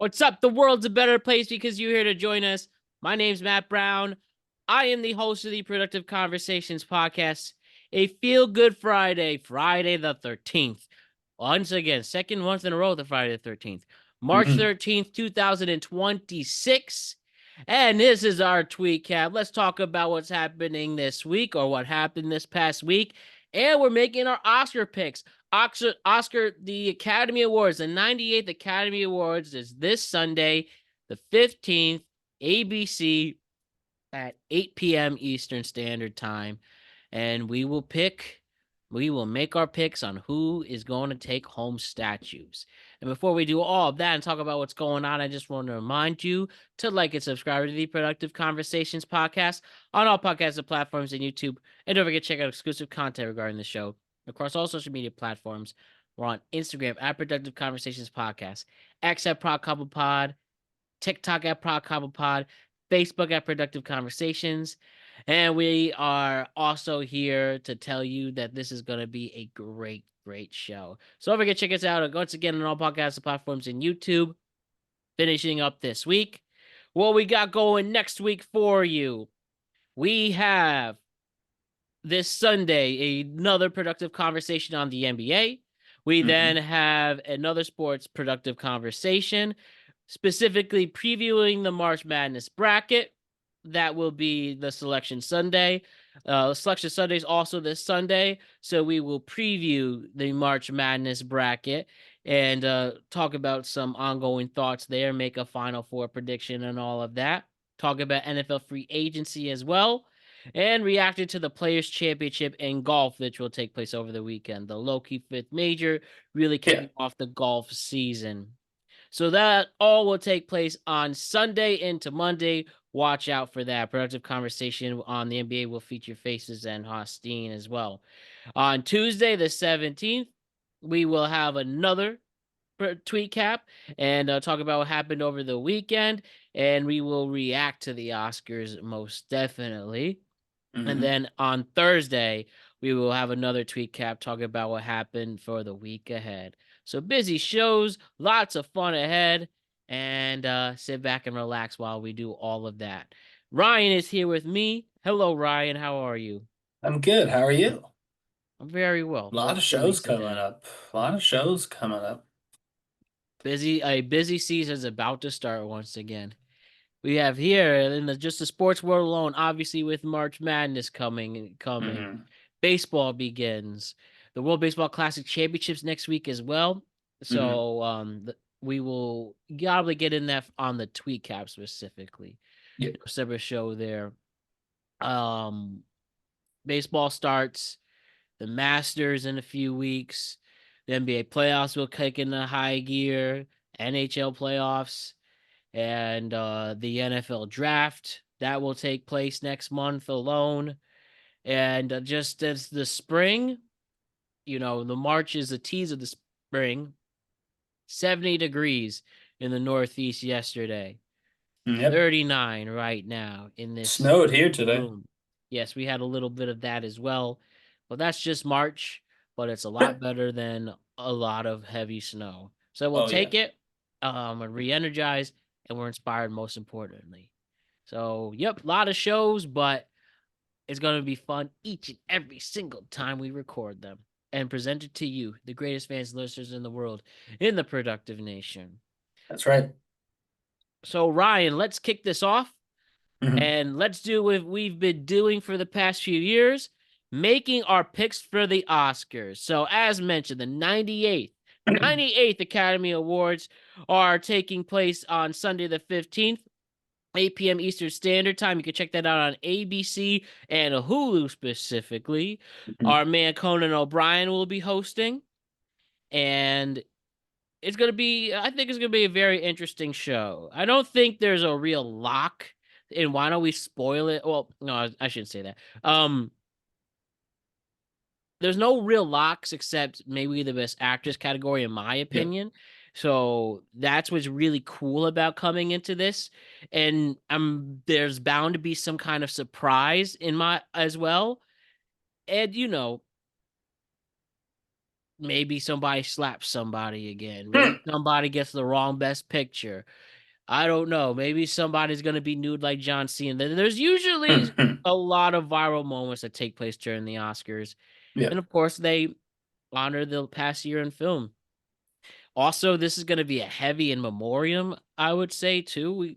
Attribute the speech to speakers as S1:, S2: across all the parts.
S1: What's up? The world's a better place because you're here to join us. My name's Matt Brown. I am the host of the Productive Conversations podcast, a feel-good Friday the 13th. Once again, second month in a row, the Friday the 13th. March 13th, 2026. And this is our tweet cap. Let's talk about what's happening this week or what happened this past week. And we're making our Oscar picks. The Academy Awards, the 98th Academy Awards is this Sunday, the 15th, ABC at 8 p.m. Eastern Standard Time. And we will make our picks on who is going to take home statues. And before we do all of that and talk about what's going on, I just want to remind you to like and subscribe to the Productive Conversations podcast on all podcast platforms and YouTube. And don't forget to check out exclusive content regarding the show across all social media platforms. We're on Instagram at Productive Conversations Podcast, X at Prod Couple Pod, TikTok at Prod Couple Pod, Facebook at Productive Conversations. And we are also here to tell you that this is going to be a great show. So don't forget to check us out once again on all podcast platforms and YouTube. Finishing up this week. What we got going next week for you? We have this Sunday another productive conversation on the NBA. We then have another sports productive conversation, specifically previewing the March Madness bracket. That will be the Selection Sunday. Selection Sunday is also this Sunday, so we will preview the March Madness bracket and talk about some ongoing thoughts there, make a Final Four prediction and all of that. Talk about NFL free agency as well, and reacted to the Players' Championship in golf, which will take place over the weekend. The low-key fifth major really kicking off the golf season. So that all will take place on Sunday into Monday. Watch out for that. Productive conversation on the NBA will feature Faces and Hosteen as well. On Tuesday, the 17th, we will have another tweet cap and talk about what happened over the weekend. And we will react to the Oscars most definitely. And then on Thursday, we will have another tweet cap talking about what happened for the week ahead. So busy shows, lots of fun ahead, and sit back and relax while we do all of that. Ryan is here with me. Hello, Ryan. How are you?
S2: I'm good. How are you?
S1: I'm very well.
S2: A lot of shows coming up. A lot of shows coming up.
S1: A busy season is about to start once again. We have here in just the sports world alone, obviously with March Madness coming. Baseball begins. The World Baseball Classic Championships next week as well. So we will probably get in that on the tweet cap specifically.
S2: Yep.
S1: Separate show there. Baseball starts. The Masters in a few weeks. The NBA playoffs will kick into high gear. NHL playoffs. And the NFL draft that will take place next month alone. And just as the spring, the March is a tease of the spring. 70 degrees in the Northeast yesterday. 39 right now in this
S2: snowed here today.
S1: room. Yes, we had a little bit of that as well. But that's just March, but it's a lot better than a lot of heavy snow. So we'll take it and re-energize, and we're inspired most importantly. So, yep, a lot of shows, but it's going to be fun each and every single time we record them and present it to you, the greatest fans and listeners in the world, in the Productive Nation.
S2: That's right.
S1: So, Ryan, let's kick this off, and let's do what we've been doing for the past few years, making our picks for the Oscars. So, as mentioned, the 98th Academy Awards are taking place on Sunday the 15th. 8 p.m. Eastern Standard Time. You can check that out on ABC and Hulu specifically. Our man Conan O'Brien will be hosting. And I think it's going to be a very interesting show. I don't think there's a real lock. And why don't we spoil it? Well, no, I shouldn't say that. There's no real locks except maybe the best actress category, in my opinion. Yep. So that's what's really cool about coming into this. And there's bound to be some kind of surprise as well. And, maybe somebody slaps somebody again. Maybe somebody gets the wrong best picture. I don't know. Maybe somebody's gonna be nude like John Cena. There's usually a lot of viral moments that take place during the Oscars,
S2: Yeah.
S1: and of course they honor the past year in film. Also, this is gonna be a heavy in memoriam, I would say too.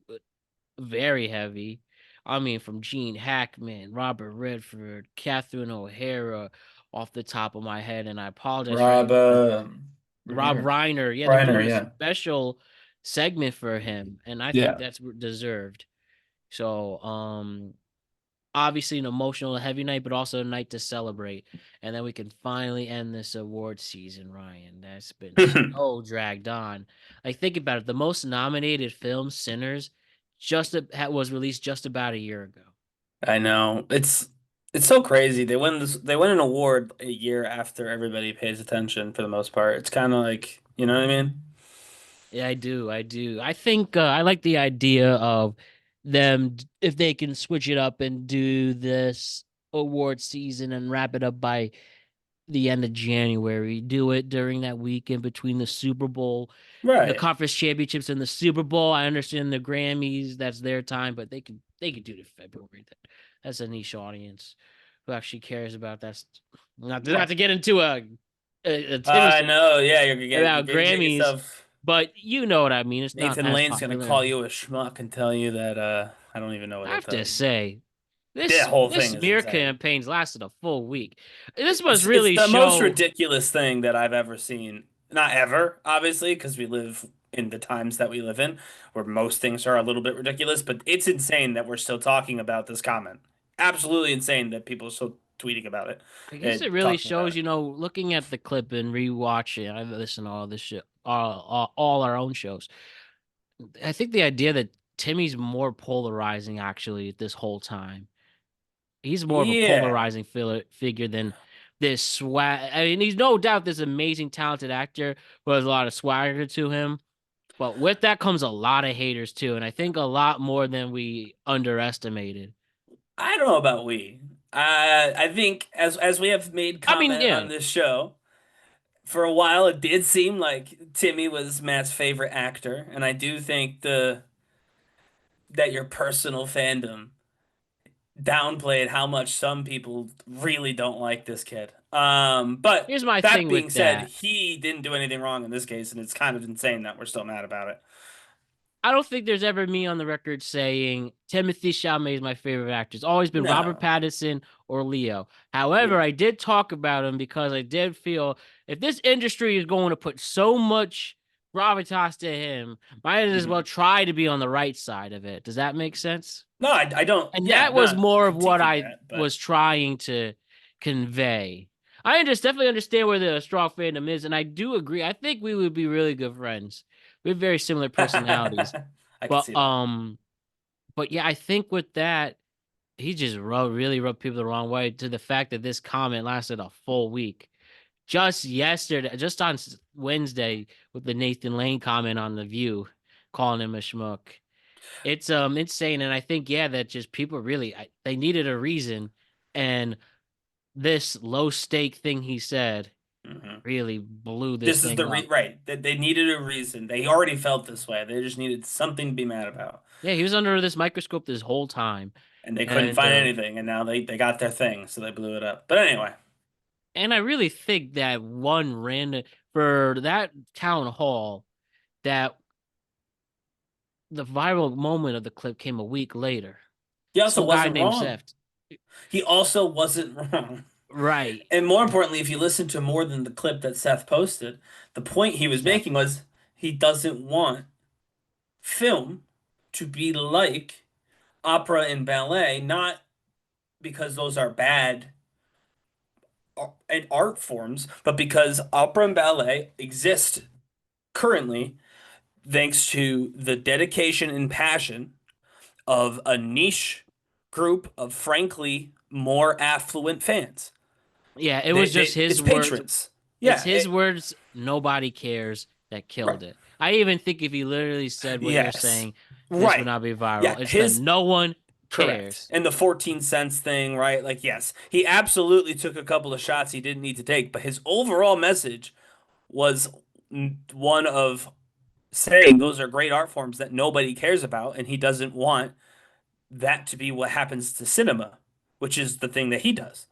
S1: Very heavy. I mean, from Gene Hackman, Robert Redford, Catherine O'Hara, off the top of my head, and I apologize for
S2: Rob
S1: any Rob
S2: Reiner.
S1: Reiner. Yeah, they're
S2: Reiner,
S1: doing a
S2: yeah.
S1: special segment for him, and I think
S2: Yeah.
S1: that's deserved. So, obviously an emotional, heavy night, but also a night to celebrate. And then we can finally end this award season, Ryan. That's been so dragged on. Like, think about it. The most nominated film, Sinners, was released just about a year ago.
S2: I know. It's so crazy. They win an award a year after everybody pays attention for the most part. It's kind of like, you know what I mean?
S1: Yeah, I do. I do. I think I like the idea of them if they can switch it up and do this award season and wrap it up by the end of January. Do it during that weekend between the Super Bowl, the
S2: Right.
S1: conference championships, and the Super Bowl. I understand the Grammys; that's their time, but they could do it in February. That's a niche audience who actually cares about that. Not to
S2: Right.
S1: get into a Timmy
S2: I know. Yeah,
S1: about
S2: you're gonna get
S1: Grammys,
S2: yourself.
S1: but you know what I mean. It's not
S2: Nathan
S1: as
S2: Lane's gonna
S1: popular.
S2: call you a schmuck and tell you that I don't even know what
S1: I
S2: he'll
S1: have
S2: tell
S1: to
S2: you.
S1: say,
S2: The
S1: this
S2: whole
S1: this
S2: thing is
S1: smear
S2: insane.
S1: campaigns lasted a full week. This must
S2: It's
S1: really
S2: the most
S1: show.
S2: ridiculous thing that I've ever seen. Not ever, obviously, because we live in the times that we live in, where most things are a little bit ridiculous, but it's insane that we're still talking about this comment. Absolutely insane that people are still tweeting about it
S1: I guess
S2: and
S1: it really
S2: talking about
S1: shows,
S2: it.
S1: looking at the clip and rewatching. I've listened to all this shit, all our own shows. I think the idea that Timmy's more polarizing actually this whole time. He's more of a
S2: Yeah.
S1: polarizing figure than this swag. I mean, he's no doubt this amazing, talented actor who has a lot of swagger to him. But with that comes a lot of haters too, and I think a lot more than we underestimated.
S2: I don't know about we. I think as we have made
S1: I mean,
S2: comment
S1: yeah,
S2: on this show, for a while it did seem like Timmy was Matt's favorite actor, and I do think the that your personal fandom downplayed how much some people really don't like this kid. But
S1: here's my
S2: that
S1: thing
S2: being
S1: with
S2: said,
S1: that.
S2: he didn't do anything wrong in this case, and it's kind of insane that we're still mad about it.
S1: I don't think there's ever me on the record saying Timothy Chalamet is my favorite actor. It's always been Robert
S2: No.
S1: Pattinson or Leo. However,
S2: Yeah.
S1: I did talk about him because I did feel if this industry is going to put so much gravitas to him, might as well
S2: Mhm.
S1: try to be on the right side of it. Does that make sense?
S2: No, I don't.
S1: And
S2: Yeah,
S1: that
S2: I'm
S1: was
S2: not
S1: more of what
S2: critiquing
S1: I
S2: that, but
S1: was trying to convey. I definitely understand where the strong fandom is, and I do agree. I think we would be really good friends. We have very similar personalities.
S2: I can
S1: But
S2: see that.
S1: but yeah, I think with that, he just really rubbed people the wrong way to the fact that this comment lasted a full week. Just yesterday, just on Wednesday, with the Nathan Lane comment on The View, calling him a schmuck. It's insane, and I think that just people really they needed a reason, and this low stake thing he said
S2: Hmm.
S1: really blew this
S2: This is
S1: thing
S2: the
S1: up.
S2: right that they needed a reason. They already felt this way. They just needed something to be mad about,
S1: Yeah, he was under this microscope this whole time,
S2: and they couldn't
S1: and
S2: find anything. And now they got their thing, so they blew it up. But anyway,
S1: I really think that one random for that town hall that the viral moment of the clip came a week later.
S2: he also
S1: Some guy
S2: wasn't
S1: named
S2: wrong.
S1: Seth.
S2: He also wasn't wrong.
S1: Right.
S2: And more importantly, if you listen to more than the clip that Seth posted, the point he was
S1: Seth.
S2: making was he doesn't want film to be like opera and ballet, not because those are bad and art forms, but because opera and ballet exist currently thanks to the dedication and passion of a niche group of frankly more affluent fans.
S1: Yeah, it was just
S2: It's
S1: his words.
S2: patrons.
S1: It's
S2: Yeah,
S1: his words, nobody cares, that
S2: right.
S1: killed it. I even think if he literally said what you're
S2: Yes.
S1: saying, this would
S2: Right.
S1: not be
S2: Yeah,
S1: viral. It's the
S2: his
S1: no one.
S2: Correct.
S1: cares.
S2: And the 14 cents thing, right? Like, yes, he absolutely took a couple of shots he didn't need to take, but his overall message was one of saying those are great art forms that nobody cares about, and he doesn't want that to be what happens to cinema, which is the thing that he does.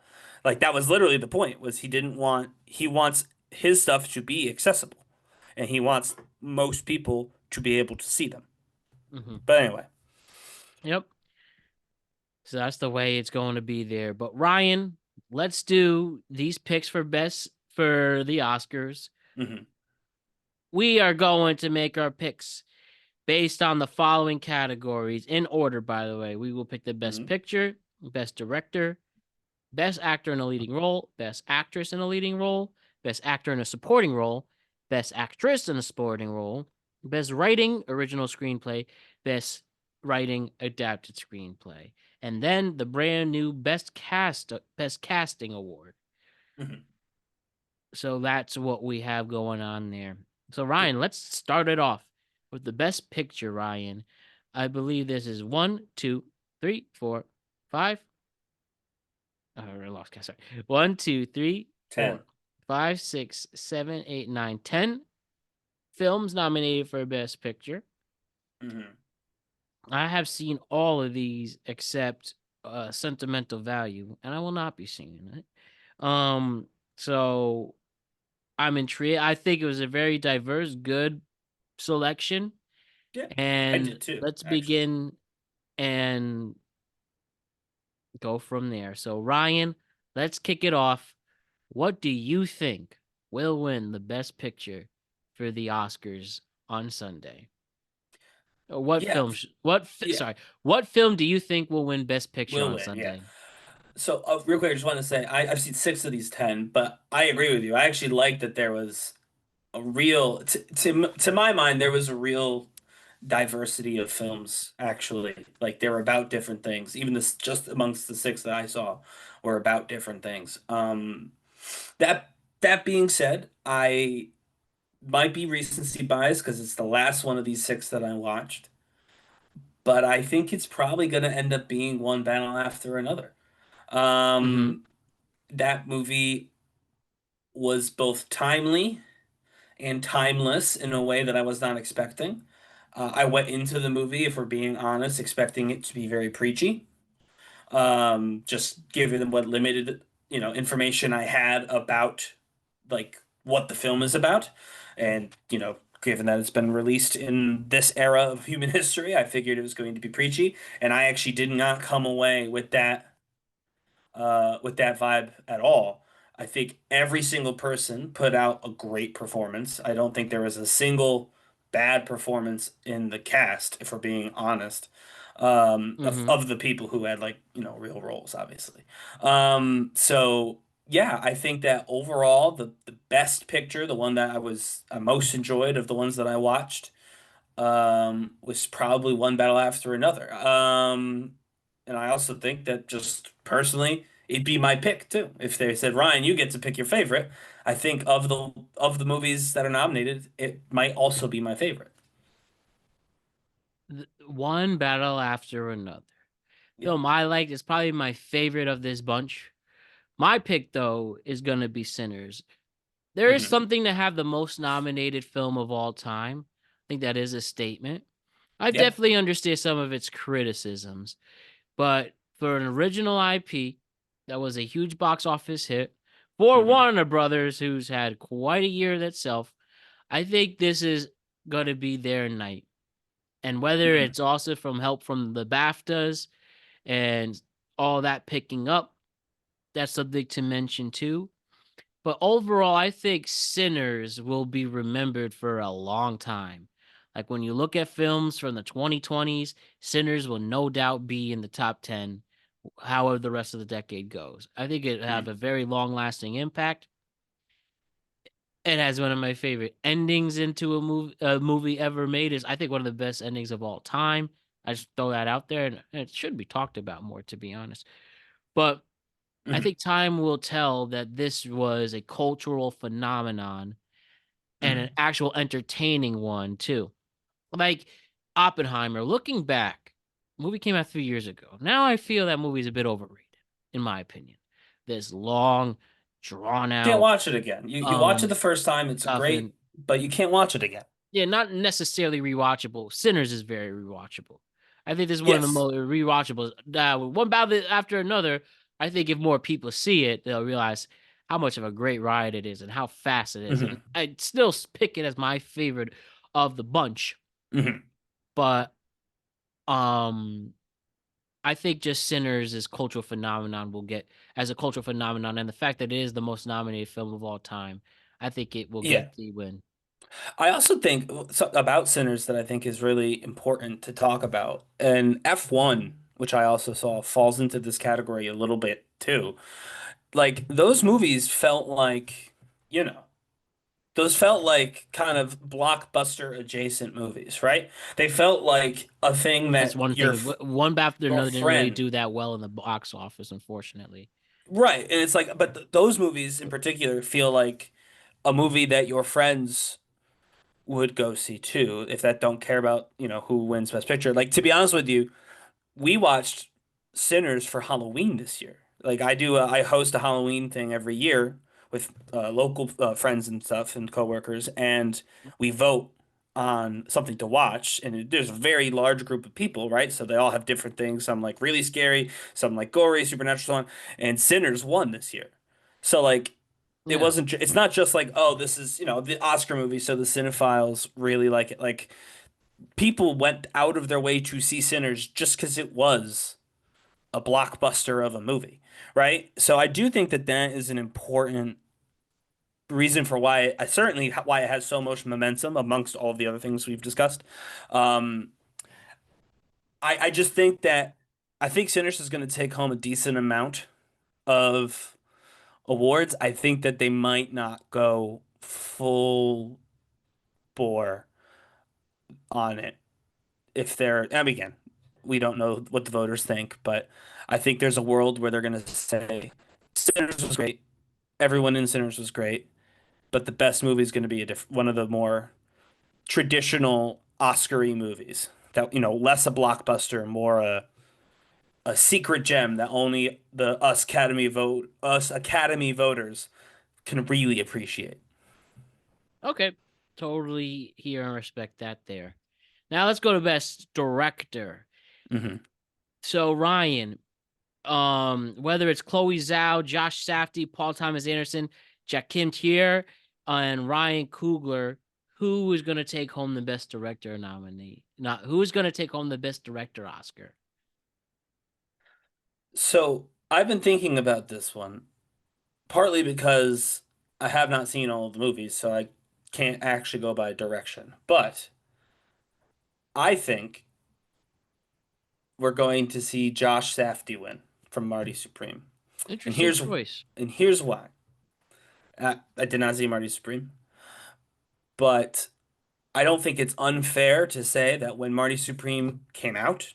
S2: Like that was literally the point, was he wants his stuff to be accessible, and he wants most people to be able to see them.
S1: Hmm.
S2: But anyway.
S1: Yep. So that's the way it's going to be there. But Ryan, let's do these picks for best for the Oscars.
S2: Hmm.
S1: We are going to make our picks based on the following categories in order, by the way. We will pick the best
S2: Hmm.
S1: picture, best director, best actor in a leading role, best actress in a leading role, best actor in a supporting role, best actress in a supporting role, best writing original screenplay, best writing adapted screenplay, and then the brand new best casting award.
S2: Hmm.
S1: So that's what we have going on there. So
S2: Yeah.
S1: Ryan, let's start it off with the best picture, Ryan. I believe this is one, two, three, four, five. I lost count. Sorry. One, two, three,
S2: 10.
S1: four, five, six, seven, eight, nine, 10 films nominated for Best Picture.
S2: Hmm.
S1: I have seen all of these except Sentimental Value, and I will not be seeing it. So I'm intrigued. I think it was a very diverse, good selection.
S2: Yeah, I
S1: And
S2: did too,
S1: let's
S2: actually.
S1: begin and go from there. So, Ryan, let's kick it off. What do you think will win the Best Picture for the Oscars on Sunday? Or what
S2: Yeah,
S1: film?
S2: yeah,
S1: Sorry, what film do you think will win Best Picture
S2: will
S1: on
S2: win. Yeah.
S1: Sunday?
S2: So, real quick, I just want to say I've seen 6 of these 10, but I agree with you. I actually like that there was a real, to my mind, there was a real diversity of films, actually. Like, they were about different things. Even this, just amongst the 6 that I saw, were about different things. That that being said, I might be recency bias because it's the last one of these 6 that I watched, but I think it's probably going to end up being one battle after another.
S1: Mm-hmm.
S2: Um, that movie was both timely and timeless in a way that I was not expecting. I went into the movie, if we're being honest, expecting it to be very preachy. Just given what limited, information I had about like what the film is about, and given that it's been released in this era of human history, I figured it was going to be preachy, and I actually did not come away with that vibe at all. I think every single person put out a great performance. I don't think there was a single bad performance in the cast, if we're being honest,
S1: Mm-hmm.
S2: of the people who had like, real roles, obviously. So yeah, I think that overall the best picture, the one that I most enjoyed of the ones that I watched, was probably one battle after another. And I also think that just personally, it'd be my pick too. If they said, Ryan, you get to pick your favorite, I think of the movies that are nominated, it might also be my favorite.
S1: One battle after another.
S2: Yeah.
S1: Film I liked is probably my favorite of this bunch. My pick, though, is going to be Sinners. There is
S2: Hmm.
S1: something to have the most nominated film of all time. I think that is a statement. I
S2: Yeah.
S1: definitely understand some of its criticisms, but for an original IP that was a huge box office hit for
S2: Hmm.
S1: Warner Brothers, who's had quite a year itself, I think this is going to be their night. And whether
S2: Hmm.
S1: it's also from help from the BAFTAs and all that picking up, that's something to mention too. But overall, I think Sinners will be remembered for a long time. Like when you look at films from the 2020s, Sinners will no doubt be in the top 10, however the rest of the decade goes. I think it have a very long lasting impact. It has one of my favorite endings into a movie ever made. Is I think one of the best endings of all time. I just throw that out there, and it should be talked about more, to be honest. But I
S2: Hmm.
S1: think time will tell that this was a cultural phenomenon and an
S2: Hmm.
S1: actual entertaining one too. Like Oppenheimer, looking back, Movie came out 3 years ago. Now I feel that movie is a bit overrated, in my opinion. This long, drawn
S2: Can't
S1: out,
S2: watch it again. You watch it the first time, it's
S1: stuff, and
S2: great, but you can't watch it again.
S1: yeah, not necessarily rewatchable. Sinners is very rewatchable. I think this is one of the
S2: Yes.
S1: most rewatchables. One battle after another. I think if more people see it, they'll realize how much of a great ride it is and how fast it is. And
S2: Hmm.
S1: I'd still pick it as my favorite of the bunch.
S2: Hmm.
S1: But um, I think just Sinners is cultural phenomenon will get as a cultural phenomenon, and the fact that it is the most nominated film of all time, I think it will
S2: Yeah.
S1: get the win.
S2: I also think about Sinners that I think is really important to talk about. And F1, which I also saw, falls into this category a little bit too. Like those movies felt like, you know, those felt like kind of blockbuster adjacent movies, right? They felt like a thing
S1: That's
S2: that
S1: one thing. One after
S2: your
S1: another didn't really
S2: friend,
S1: do that well in the box office, unfortunately.
S2: right? And it's like, but those movies in particular feel like a movie that your friends would go see too, if that don't care about, who wins Best Picture. Like to be honest with you, we watched Sinners for Halloween this year. Like I host a Halloween thing every year with local friends and stuff and coworkers, and we vote on something to watch. And there's a very large group of people, right? So they all have different things. Some like really scary, some like gory, supernatural, so on. And Sinners won this year. So like it
S1: Yeah.
S2: wasn't. It's not just like, oh, this is the Oscar movie, so the cinephiles really like it. Like people went out of their way to see Sinners just because it was a blockbuster of a movie, right? So I do think that that is an important reason for why I certainly why it has so much momentum amongst all of the other things we've discussed. Um, I just think that I think Sinners is going to take home a decent amount of awards. I think that they might not go full bore on it if they're, and again, we don't know what the voters think, but I think there's a world where they're going to say Sinners was great. Everyone in Sinners was great, but the best movie is going to be one of the more traditional Oscar-y movies that, less a blockbuster, more a secret gem that only the us Academy voters can really appreciate.
S1: Okay. Totally hear and respect that there. Now let's go to best director.
S2: Hmm.
S1: So Ryan, whether it's Chloe Zhao, Josh Safdie, Paul Thomas Anderson, Jakim Tier, and Ryan Coogler, who is going to take home the best director nominee? Not who is going to take home the best director Oscar?
S2: So I've been thinking about this one partly because I have not seen all of the movies, so I can't actually go by direction. But I think we're going to see Josh Safdie win from Marty Supreme. And
S1: Interesting
S2: here's
S1: choice.
S2: why. I did not see Marty Supreme, but I don't think it's unfair to say that when Marty Supreme came out,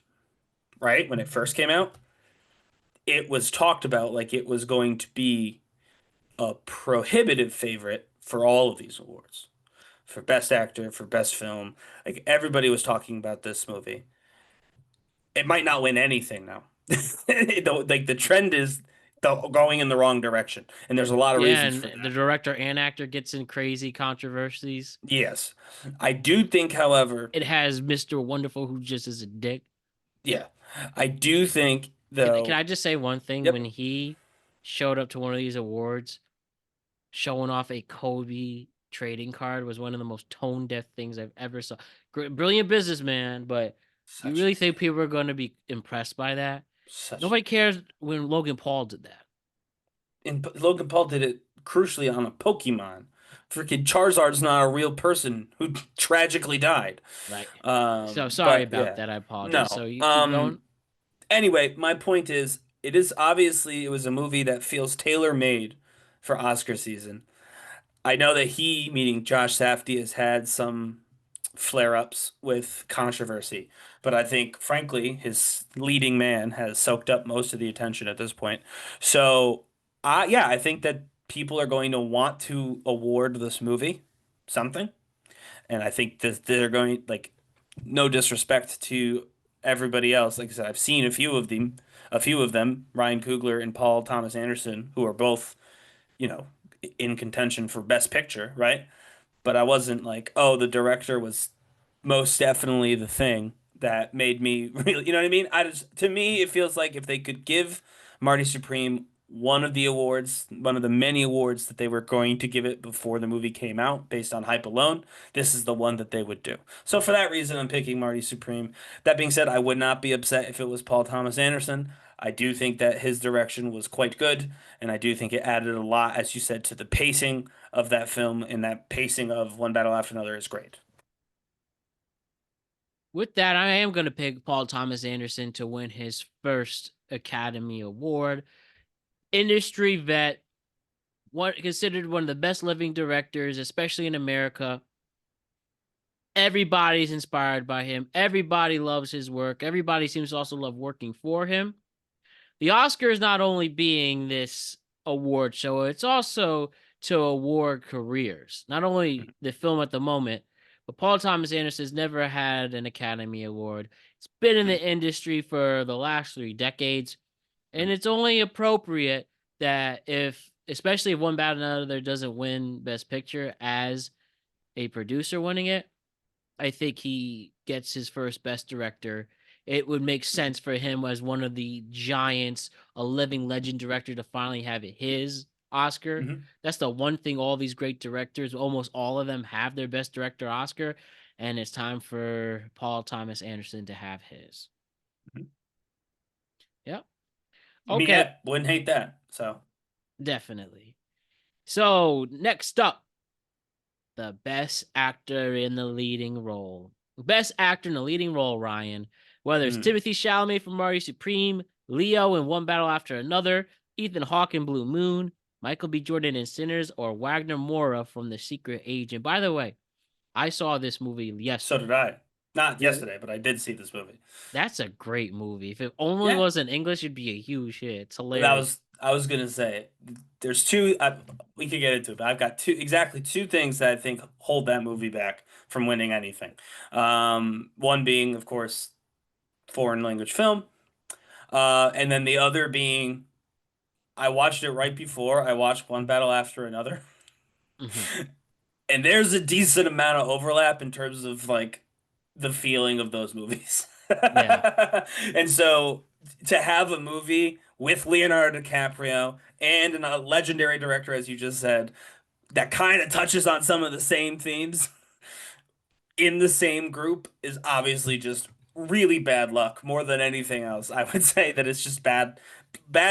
S2: right, when it first came out, it was talked about like it was going to be a prohibitive favorite for all of these awards. For best actor, for best film. Like everybody was talking about this movie. It might not win anything now. Like the trend is going in the wrong direction, and there's a lot of
S1: Yeah,
S2: reasons for
S1: and the
S2: that.
S1: director and actor gets in crazy controversies.
S2: Yes, I do think, however,
S1: It has Mr. Wonderful who just is a dick.
S2: yeah, I do think
S1: Can
S2: though.
S1: I just say one thing? When
S2: Yep,
S1: he showed up to one of these awards, showing off a Kobe trading card was one of the most tone deaf things I've ever saw. Brilliant businessman, but you
S2: such an
S1: really think
S2: idiot.
S1: people are going to be impressed by that?
S2: Such
S1: Nobody cares when Logan Paul did that.
S2: and Logan Paul did it crucially on a Pokemon. Freaking Charizard's not a real person who tragically died.
S1: Like, so sorry
S2: But
S1: about
S2: yeah,
S1: that. I apologize. So
S2: no.
S1: you keep going.
S2: Anyway, my point is, it was a movie that feels tailor-made for Oscar season. I know that he, meaning Josh Safdie, has had some flare-ups with controversy, but I think, frankly, his leading man has soaked up most of the attention at this point. So, yeah, I think that people are going to want to award this movie something, and I think that they're going like, no disrespect to everybody else. Like I said, I've seen a few of them, Ryan Coogler and Paul Thomas Anderson, who are both, you know, in contention for Best Picture, right? But I wasn't like, oh, the director was most definitely the thing that made me really, you know what I mean? To me, it feels like if they could give Marty Supreme one of the awards, one of the many awards that they were going to give it before the movie came out based on hype alone, this is the one that they would do. So for that reason, I'm picking Marty Supreme. That being said, I would not be upset if it was Paul Thomas Anderson. I do think that his direction was quite good, and I do think it added a lot, as you said, to the pacing of that film, and that pacing of One Battle After Another is great.
S1: With that, I am going to pick Paul Thomas Anderson to win his first Academy Award. Industry vet, one considered one of the best living directors, especially in America. Everybody's inspired by him. Everybody loves his work. Everybody seems to also love working for him. The Oscars not only being this award show, it's also to award careers. Not only the film at the moment, but Paul Thomas Anderson's never had an Academy Award. It's been in the industry for the last 3 decades, and it's only appropriate that if, especially if One Bad Another doesn't win Best Picture, as a producer winning it, I think he gets his first Best Director. It would make sense for him as one of the giants, a living legend director, to finally have his Oscar.
S2: Mhm.
S1: That's the one thing all these great directors, almost all of them, have their Best Director Oscar, and it's time for Paul Thomas Anderson to have his.
S2: Mhm.
S1: Yep.
S2: Me,
S1: Okay,
S2: yeah, wouldn't hate that. So,
S1: definitely. So next up, the best actor in the leading role. Best actor in the leading role, Ryan. Whether it's
S2: mm.
S1: Timothy Chalamet from Marty Supreme, Leo in One Battle After Another, Ethan Hawke in Blue Moon, Michael B. Jordan in Sinners, or Wagner Moura from The Secret Agent. By the way, I saw this movie
S2: So
S1: yesterday.
S2: did I. Not
S1: Really?
S2: yesterday, but I did see this movie.
S1: That's a great movie. If it only
S2: Yeah,
S1: was in English, it'd be a huge hit. It's
S2: that
S1: hilarious.
S2: was. I was gonna say there's two. We could get into it, but I've got exactly two things that I think hold that movie back from winning anything. One being, of course, foreign language film, and then the other being I watched it right before I watched One Battle After Another,
S1: Hmm.
S2: and there's a decent amount of overlap in terms of like the feeling of those movies.
S1: Yeah.
S2: And so to have a movie with Leonardo DiCaprio and a legendary director, as you just said, that kind of touches on some of the same themes in the same group is obviously just really bad luck more than anything else. I would say that it's just bad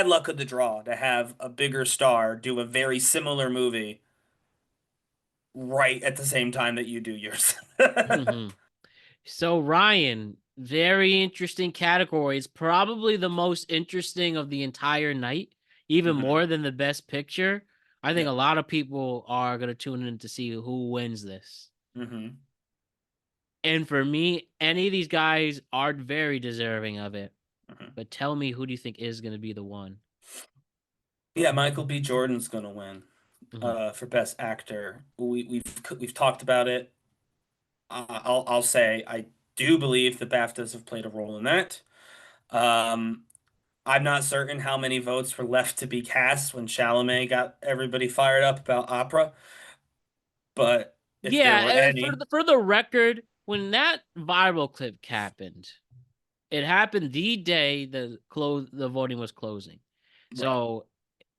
S2: luck of the draw to have a bigger star do a very similar movie right at the same time that you do yours.
S1: Hmm. So Ryan, very interesting categories. Probably the most interesting of the entire night, even
S2: Hmm.
S1: more than the best picture. I think a
S2: Yep.
S1: lot of people are gonna tune in to see who wins this.
S2: Hmm.
S1: And for me, any of these guys are very deserving of it.
S2: Hmm.
S1: But tell me, who do you think is gonna be the one?
S2: Yeah, Michael B. Jordan's gonna win
S1: Hmm.
S2: for Best Actor. We've talked about it. I'll say I do believe the BAFTAs have played a role in that. Um, I'm not certain how many votes were left to be cast when Chalamet got everybody fired up about opera, but if there were
S1: Yeah,
S2: any,
S1: for the record, when that viral clip happened, it happened the day the voting was closing.
S2: right,
S1: So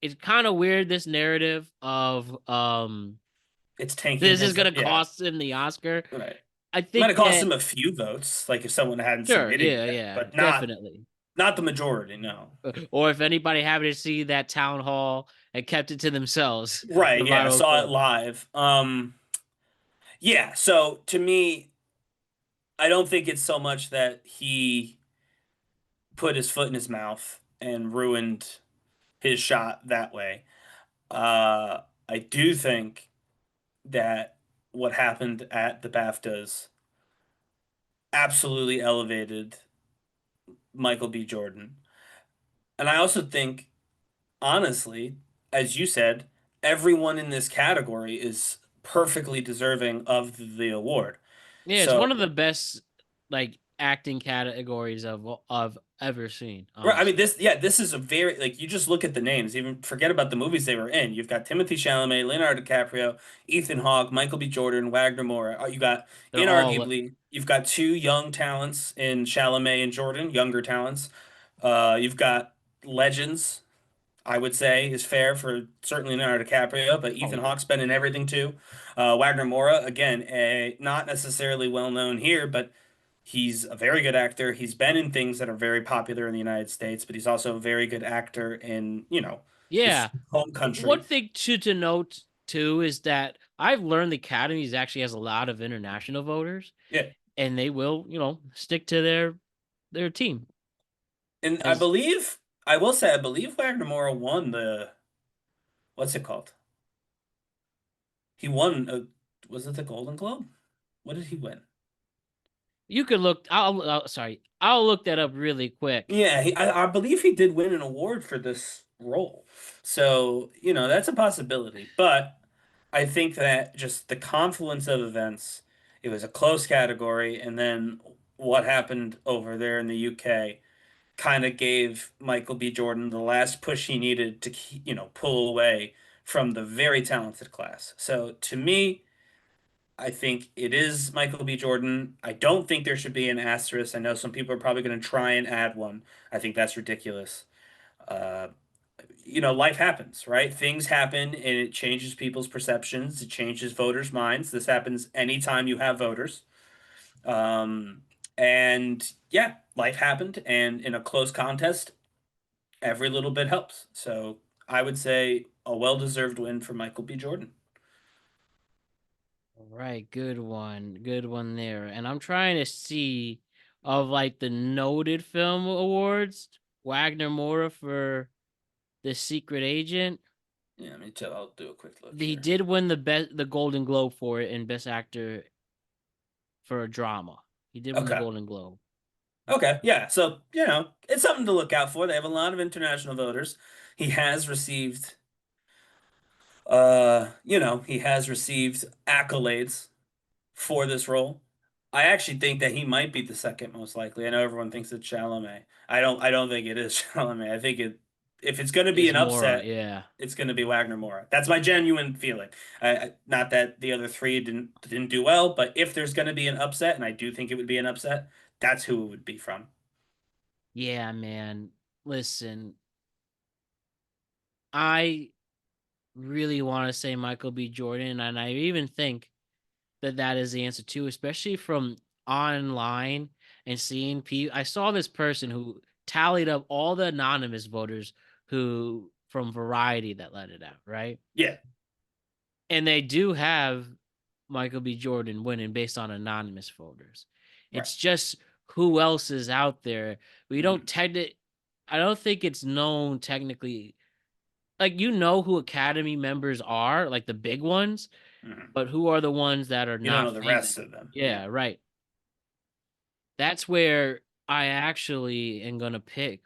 S1: it's kind of weird, this narrative of
S2: it's tanking
S1: this is
S2: his,
S1: gonna
S2: yeah,
S1: cost him the Oscar.
S2: right.
S1: I
S2: Might
S1: think
S2: have cost
S1: that
S2: him a few votes, like if someone hadn't
S1: sure,
S2: submitted
S1: yeah,
S2: yet,
S1: yeah,
S2: but not
S1: definitely.
S2: not the majority, no.
S1: Or if anybody happened to see that town hall and kept it to themselves, the
S2: Right, yeah,
S1: viral
S2: saw it
S1: clip.
S2: live. Yeah, so to me, I don't think it's so much that he put his foot in his mouth and ruined his shot that way. I do think that what happened at the BAFTAs absolutely elevated Michael B. Jordan. And I also think, honestly, as you said, everyone in this category is perfectly deserving of the award.
S1: Yeah, it's
S2: So,
S1: one of the best like acting categories of ever seen,
S2: Right. I mean,
S1: honestly.
S2: this is a very, like, you just look at the names, even forget about the movies they were in. You've got Timothy Chalamet, Leonardo DiCaprio, Ethan Hawke, Michael B. Jordan, Wagner Moore. You got,
S1: They're all
S2: inarguably, you've got two young talents in Chalamet and Jordan, younger talents. You've got legends, I would say, is fair for certainly Leonardo DiCaprio, but
S1: oh
S2: Ethan
S1: yeah.
S2: Hawke's been in everything too. Wagner Moura, again, not necessarily well known here, but he's a very good actor. He's been in things that are very popular in the United States, but he's also a very good actor in, his
S1: Yeah.
S2: home
S1: One
S2: country.
S1: thing to note too is that I've learned the Academy actually has a lot of international voters,
S2: Yeah.
S1: and they will, stick to their team.
S2: And
S1: As
S2: I will say, I believe Wagner Moura won what's it called? He won, was it the Golden Globe? What did he win?
S1: you could look, sorry, I'll look that up really quick.
S2: Yeah, I believe he did win an award for this role. So, that's a possibility. But I think that just the confluence of events, it was a close category, and then what happened over there in the UK kind of gave Michael B. Jordan the last push he needed to, pull away from the very talented class. So to me, I think it is Michael B. Jordan. I don't think there should be an asterisk. I know some people are probably going to try and add one. I think that's ridiculous. Uh, Life happens, right? Things happen and it changes people's perceptions. It changes voters' minds. This happens anytime you have voters. Um, and yeah, life happened. And in a close contest, every little bit helps. So I would say a well-deserved win for Michael B. Jordan.
S1: Right, good one there. And I'm trying to see of like the noted film awards, Wagner Moura for The Secret Agent.
S2: Yeah, me too. I'll do a quick look
S1: He
S2: here.
S1: did win the Golden Globe for it in Best Actor for a drama. He did win the
S2: Okay.
S1: Golden Globe.
S2: Okay, yeah. So, it's something to look out for. They have a lot of international voters. He has received he has received accolades for this role. I actually think that he might be the second most likely. I know everyone thinks it's Chalamet. I don't think it is Chalamet. I think if it's going to be
S1: Is
S2: an
S1: Moura,
S2: upset,
S1: yeah.
S2: it's going to be Wagner Moura. That's my genuine feeling. Not that the other three didn't do well, but if there's going to be an upset, and I do think it would be an upset, that's who it would be from.
S1: Yeah, man. Listen, I really want to say Michael B. Jordan, and I even think that that is the answer too, especially from online and seeing people. I saw this person who tallied up all the anonymous voters who from Variety that let it out, right?
S2: Yeah,
S1: And they do have Michael B. Jordan winning based on anonymous voters.
S2: right.
S1: It's just who else is out there. We don't
S2: Mhm,
S1: technically, I don't think it's known technically. Like, who Academy members are, like the big ones,
S2: mhm.
S1: but who are the ones that are
S2: You don't
S1: not
S2: know the
S1: famous?
S2: rest of them. Yeah.
S1: Yeah, right. That's where I actually am gonna pick.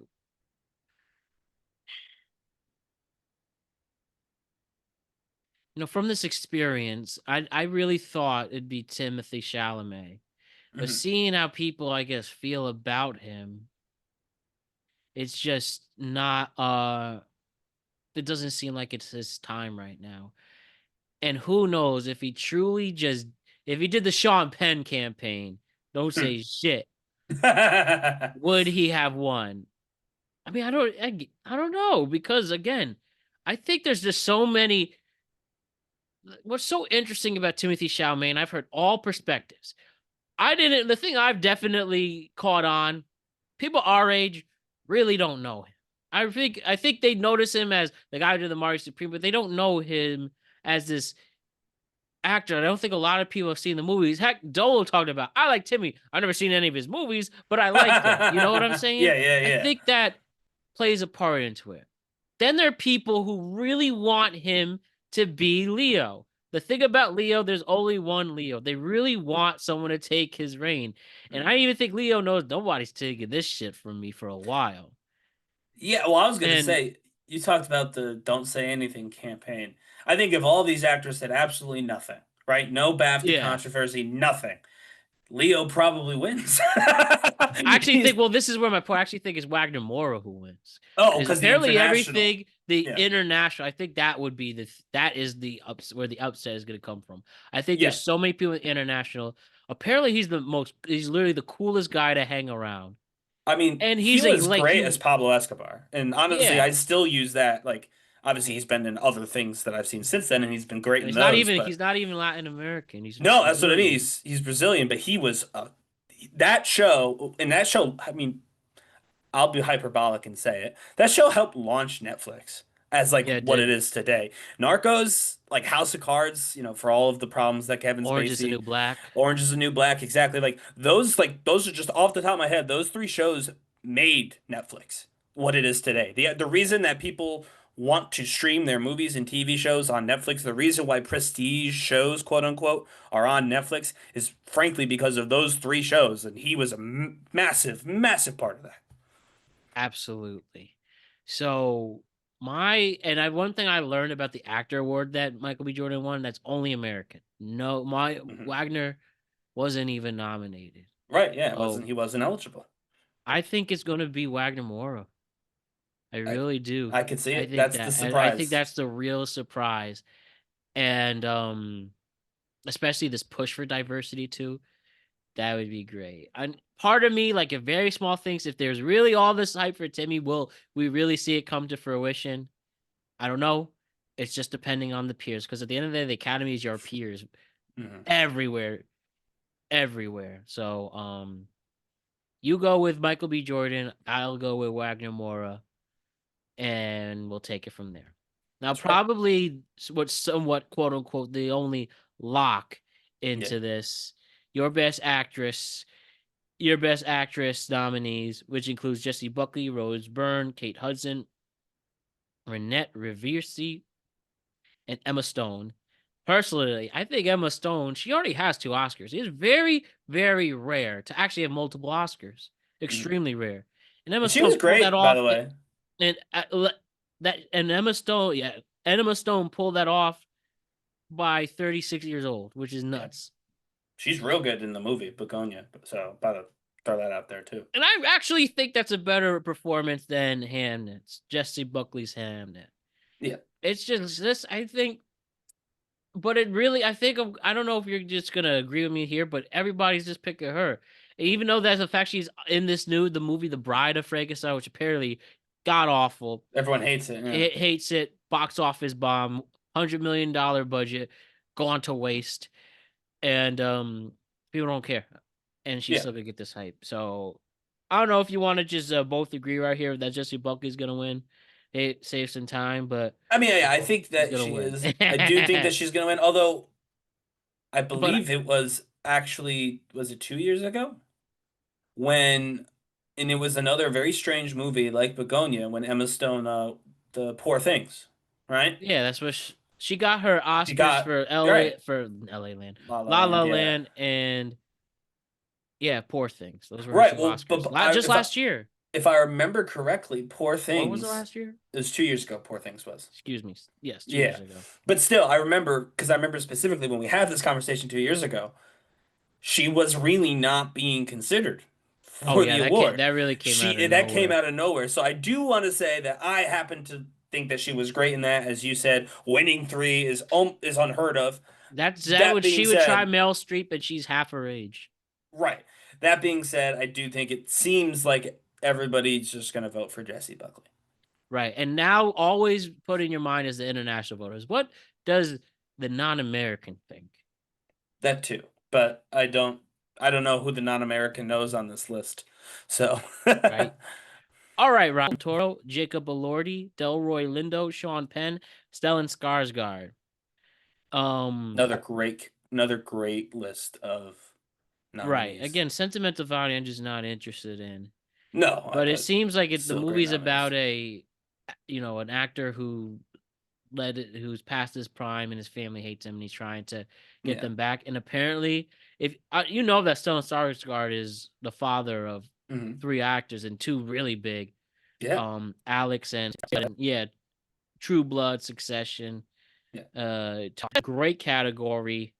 S1: From this experience, I really thought it'd be Timothy Chalamet, but
S2: Mhm.
S1: seeing how people, I guess, feel about him, it's just not. It doesn't seem like it's his time right now. And who knows if he truly just if he did the Sean Penn campaign, don't say shit. Would he have won? I mean, I don't know because again, I think there's just so many. What's so interesting about Timothy Chalamet, and I've heard all perspectives. I didn't. The thing I've definitely caught on, people our age really don't know him. I think they notice him as the guy who did the Mario Supreme, but they don't know him as this actor. I don't think a lot of people have seen the movies. Heck, Dolo talked about. I like Timmy. I've never seen any of his movies, but I liked him. You know what I'm
S2: Yeah,
S1: saying?
S2: yeah,
S1: I
S2: yeah.
S1: think that plays a part into it. Then there are people who really want him to be Leo. The thing about Leo, there's only one Leo. They really want someone to take his reign. And I
S2: Mhm.
S1: even think Leo knows nobody's taking this shit from me for a while.
S2: Yeah, well, I was gonna
S1: And
S2: say, you talked about the "Don't Say Anything" campaign. I think if all these actors said absolutely nothing, right? No BAFTA
S1: yeah,
S2: controversy, nothing. Leo probably wins.
S1: I actually
S2: He's
S1: think, well, this is where my point. I actually think it's Wagner Mora who wins.
S2: oh,
S1: Because
S2: because the
S1: apparently
S2: international.
S1: everything, the
S2: Yeah,
S1: international, I think that would be that is the ups where the upset is going to come from. I think
S2: yeah.
S1: there's so many people in international. Apparently he's literally the coolest guy to hang around.
S2: I mean,
S1: And
S2: he
S1: he's a,
S2: was
S1: like,
S2: great as Pablo Escobar, and honestly,
S1: yeah.
S2: I still use that. Like, obviously, he's been in other things that I've seen since then, and he's been great
S1: And
S2: in those.
S1: he's
S2: But
S1: not even Latin American. He's
S2: no, that's what I mean.
S1: Brazilian.
S2: He's Brazilian, but he was that show. In that show, I mean, I'll be hyperbolic and say it. That show helped launch Netflix as like
S1: Yeah, it
S2: what it
S1: did.
S2: is today. Narcos, like House of Cards, for all of the problems that Kevin
S1: Orange is the New
S2: Spacey,
S1: Black.
S2: Orange is the New Black, exactly. Like those are just off the top of my head. Those three shows made Netflix what it is today. The reason that people want to stream their movies and TV shows on Netflix, the reason why prestige shows, quote unquote, are on Netflix is frankly because of those three shows, and he was a massive, massive part of that.
S1: Absolutely. So one thing I learned about the actor award that Michael B. Jordan won, that's only American. No, my
S2: Mhm.
S1: Wagner wasn't even nominated.
S2: Right, yeah,
S1: Oh,
S2: he wasn't eligible.
S1: I think it's going to be Wagner Mora. I
S2: I
S1: really do.
S2: I could see
S1: I
S2: it.
S1: think
S2: That's the
S1: that, and I think
S2: surprise.
S1: that's the real surprise. And especially this push for diversity too. That would be great. And part of me, like a very small thinks, if there's really all this hype for Timmy, will we really see it come to fruition? I don't know. It's just depending on the peers. Because at the end of the day, the academy is your peers
S2: Mhm.
S1: everywhere, everywhere. So you go with Michael B. Jordan, I'll go with Wagner Mora, and we'll take it from there. Now,
S2: That's right.
S1: probably what's somewhat quote unquote the only lock
S2: Yeah.
S1: into this, your best actress. Your best actress nominees, which includes Jessie Buckley, Rose Byrne, Kate Hudson, Renette Reversi, and Emma Stone. Personally, I think Emma Stone, she already has 2 Oscars. It's very, very rare to actually have multiple Oscars.
S2: Mhm.
S1: Extremely rare. And Emma
S2: And she
S1: Stone
S2: was
S1: pulled that
S2: great, by
S1: off.
S2: the way.
S1: And Emma Stone, yeah, Emma Stone pulled that off by 36 years old, which is
S2: Yeah.
S1: nuts.
S2: She's real good in the movie Begonia. So, by the throw that out there too.
S1: And I actually think that's a better performance than Hamnet's, Jessie Buckley's Hamnet.
S2: Yeah.
S1: It's just this, I think, but it really, I think, I don't know if you're just gonna agree with me here, but everybody's just picking her, even though that's the fact she's in the movie The Bride of Frankenstein, which apparently god awful.
S2: Everyone hates it. Yeah.
S1: It hates it, box office bomb, $100 million budget, gone to waste, and people don't care, and she's
S2: Yeah.
S1: still gonna get this hype. So I don't know if you want to just both agree right here that Jessie Buckley's gonna win. It saves some time, but
S2: I mean, yeah, I think
S1: she's
S2: that
S1: gonna
S2: she
S1: win.
S2: is. I do think that she's gonna win. Although I
S1: But
S2: believe it was actually was it 2 years ago when, and it was another very strange movie like Begonia when Emma Stone, the Poor Things, right?
S1: yeah, that's what she got her
S2: She
S1: Oscars
S2: got
S1: for
S2: right.
S1: LA Land,
S2: La La
S1: La La
S2: Land, yeah.
S1: Land, and yeah, Poor Things. Those were her
S2: Right.
S1: two
S2: Well,
S1: Oscars. Just
S2: if
S1: last year.
S2: if I remember correctly, Poor
S1: What was it
S2: Things,
S1: last year?
S2: it was 2 years ago. Poor Things was.
S1: Excuse me. Yes, 2 years
S2: Yeah,
S1: ago.
S2: but still, I remember because I remember specifically when we had this conversation 2 years ago, she was really not being considered
S1: Oh
S2: for
S1: yeah,
S2: the award.
S1: that really came out of
S2: That came
S1: nowhere.
S2: out of nowhere. So I do want to say that I happen to think that she was great in that. As you said, winning three is unheard of.
S1: That
S2: That
S1: would
S2: being
S1: she would try
S2: said,
S1: Meryl Streep, and she's half her age.
S2: right. That being said, I do think it seems like everybody's just going to vote for Jessie Buckley.
S1: Right. And now always put in your mind as the international voters, what does the non-American think?
S2: That too, but I don't know who the non-American knows on this list. So,
S1: Right. All right, Ron Toro, Jacob Elordi, Delroy Lindo, Sean Penn, Stellan Skarsgård.
S2: another great list of
S1: Right.
S2: nominees.
S1: Again, Sentimental Value I'm just not interested in.
S2: No,
S1: But it seems like the
S2: still great
S1: movie's
S2: nominees.
S1: about an actor who's past his prime and his family hates him and he's trying to get
S2: Yeah.
S1: them back. And apparently, if you know that Stellan Skarsgård is the father of
S2: Hmm.
S1: 3 actors and 2 really big,
S2: Yeah.
S1: Alex and yeah, True Blood, Succession,
S2: Yeah.
S1: great category.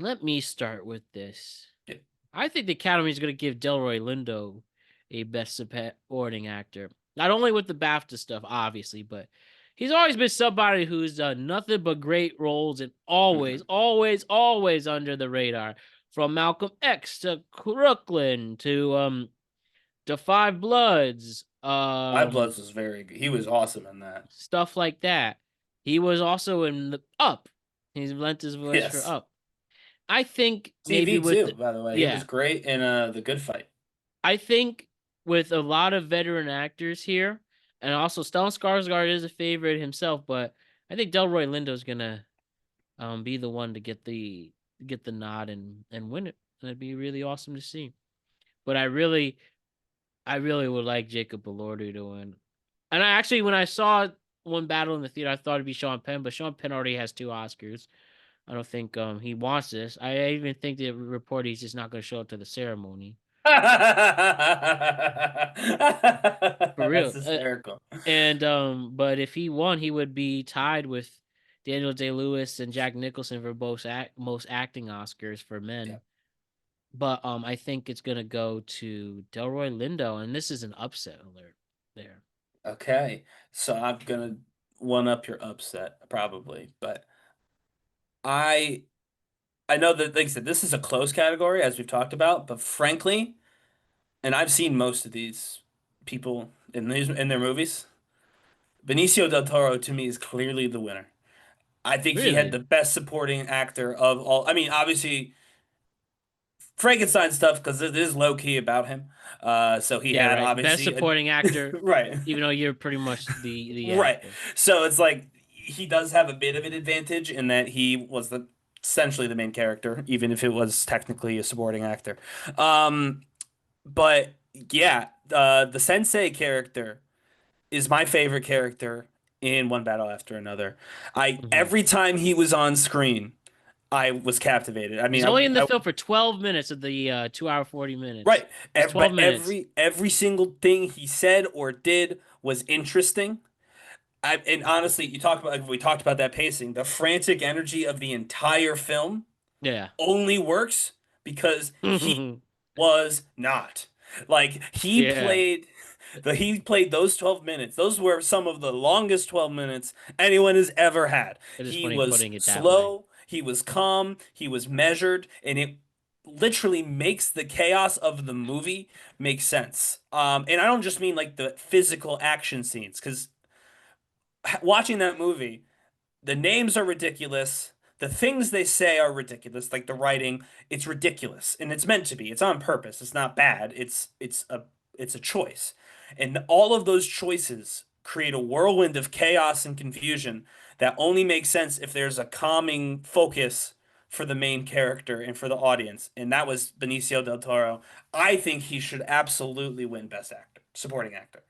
S1: Let me start with this.
S2: Yeah.
S1: I think the Academy is going to give Delroy Lindo a Best Supporting Actor. Not only with the BAFTA stuff, obviously, but he's always been somebody who's done nothing but great roles and always,
S2: Mhm.
S1: always, always under the radar. From Malcolm X to Crooklyn to Five Bloods,
S2: Five Bloods was very good. He was awesome in that.
S1: stuff like that. He was also in the Up. He's lent his voice for
S2: Yes.
S1: Up. I think maybe
S2: TV
S1: with
S2: too,
S1: the,
S2: by the way. He
S1: yeah,
S2: was great in The Good Fight.
S1: I think with a lot of veteran actors here, and also Stellan Skarsgård is a favorite himself, but I think Delroy Lindo's gonna be the one to get the nod and win it. And it'd be really awesome to see. But I really would like Jacob Elordi to win. And I actually, when I saw one battle in the theater, I thought it'd be Sean Penn, but Sean Penn already has 2 Oscars. I don't think he wants this. I even think the report he's just not going to show up to the ceremony for
S2: That's
S1: real.
S2: hysterical.
S1: And but if he won, he would be tied with Daniel Day Lewis and Jack Nicholson for both most acting Oscars for
S2: Yeah.
S1: men. But I think it's gonna go to Delroy Lindo, and this is an upset alert there.
S2: Okay. So I'm gonna one up your upset, probably. But I I know that, like I said, this is a close category, as we've talked about, but frankly, and I've seen most of these people in their movies, Benicio del Toro to me is clearly the winner. I think he had
S1: Really?
S2: the best supporting actor of all. I mean, obviously Frankenstein stuff because it is low key about him. So he
S1: Yeah,
S2: had
S1: right. Best
S2: obviously a
S1: supporting actor,
S2: right,
S1: even though you're pretty much the
S2: right.
S1: actor.
S2: So it's like he does have a bit of an advantage in that he was the essentially the main character, even if it was technically a supporting actor. Um, but yeah, the Sensei character is my favorite character in One Battle After Another. I
S1: Hmm.
S2: every time he was on screen, I was captivated. I mean,
S1: He's only in the film for 12 minutes of the 2 hour 40 minutes.
S2: right,
S1: Just 12
S2: but
S1: minutes.
S2: every single thing he said or did was interesting. And honestly, you talk about we talked about that pacing. The frantic energy of the entire film
S1: Yeah.
S2: only works because he was not. Like
S1: Yeah.
S2: he played those 12 minutes. Those were some of the longest 12 minutes anyone has ever had.
S1: It is
S2: He
S1: funny
S2: was
S1: putting it that way.
S2: slow, he was calm, he was measured, and it literally makes the chaos of the movie make sense. And I don't just mean like the physical action scenes, because watching that movie, the names are ridiculous. The things they say are ridiculous, like the writing, it's ridiculous, and it's meant to be. It's on purpose. It's not bad. It's a choice. And all of those choices create a whirlwind of chaos and confusion that only makes sense if there's a calming focus for the main character and for the audience. And that was Benicio del Toro. I think he should absolutely win Best Actor, Supporting Actor.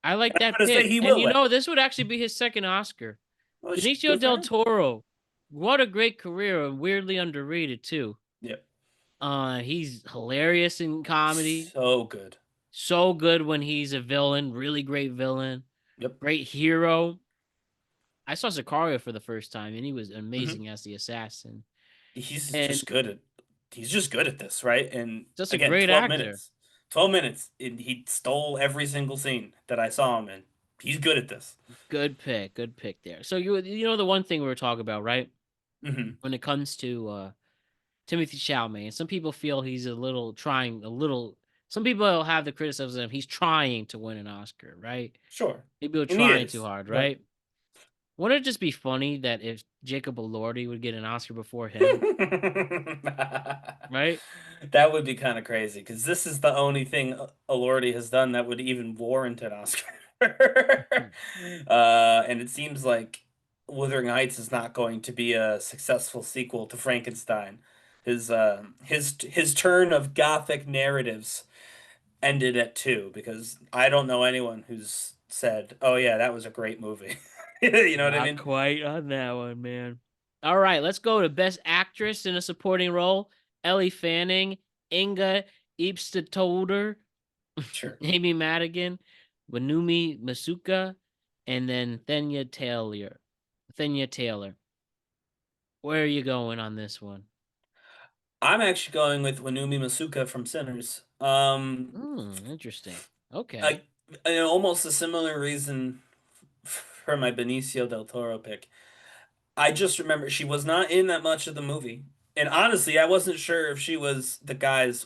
S1: I like
S2: And I'm
S1: that
S2: going to say
S1: pick.
S2: he
S1: And
S2: will win.
S1: this would actually be his second Oscar.
S2: Well,
S1: Benicio
S2: good for
S1: del
S2: him.
S1: Toro, what a great career and weirdly underrated too.
S2: Yep.
S1: He's hilarious in comedy.
S2: So good.
S1: So good when he's a villain, really great villain,
S2: Yep.
S1: great hero. I saw Sicario for the first time and he was
S2: Mhm.
S1: amazing as the assassin.
S2: He's
S1: And
S2: just good at he's just good at this, right? And
S1: just a
S2: again,
S1: great
S2: 12
S1: actor.
S2: minutes. 12 minutes and he stole every single scene that I saw him in. He's good at this.
S1: Good pick. Good pick there. So you know the one thing we were talking about, right?
S2: Hmm.
S1: When it comes to Timothy Chalamet. Some people feel he's a little trying, a little. Some people have the criticism he's trying to win an Oscar, right?
S2: Sure.
S1: Maybe he's
S2: And he
S1: trying too
S2: is.
S1: hard,
S2: But
S1: right? Wouldn't it just be funny that if Jacob Elordi would get an Oscar before him, right?
S2: that would be kind of crazy because this is the only thing Elordi has done that would even warrant an Oscar. And it seems like Wuthering Heights is not going to be a successful sequel to Frankenstein. His turn of gothic narratives ended at two because I don't know anyone who's said, "Oh yeah, that was a great movie." You know what I
S1: Not
S2: mean?
S1: quite on that one, man. All right, let's go to Best Actress in a Supporting Role: Ellie Fanning, Inga Ipstatoder,
S2: Sure.
S1: Amy Madigan, Wanumi Masuka, and then Thenya Taylor. Thenya Taylor. Where are you going on this one?
S2: I'm actually going with Wanumi Masuka from Sinners.
S1: Interesting. Okay.
S2: I, almost a similar reason for my Benicio del Toro pick. I just remember she was not in that much of the movie. And honestly, I wasn't sure if she was the guy's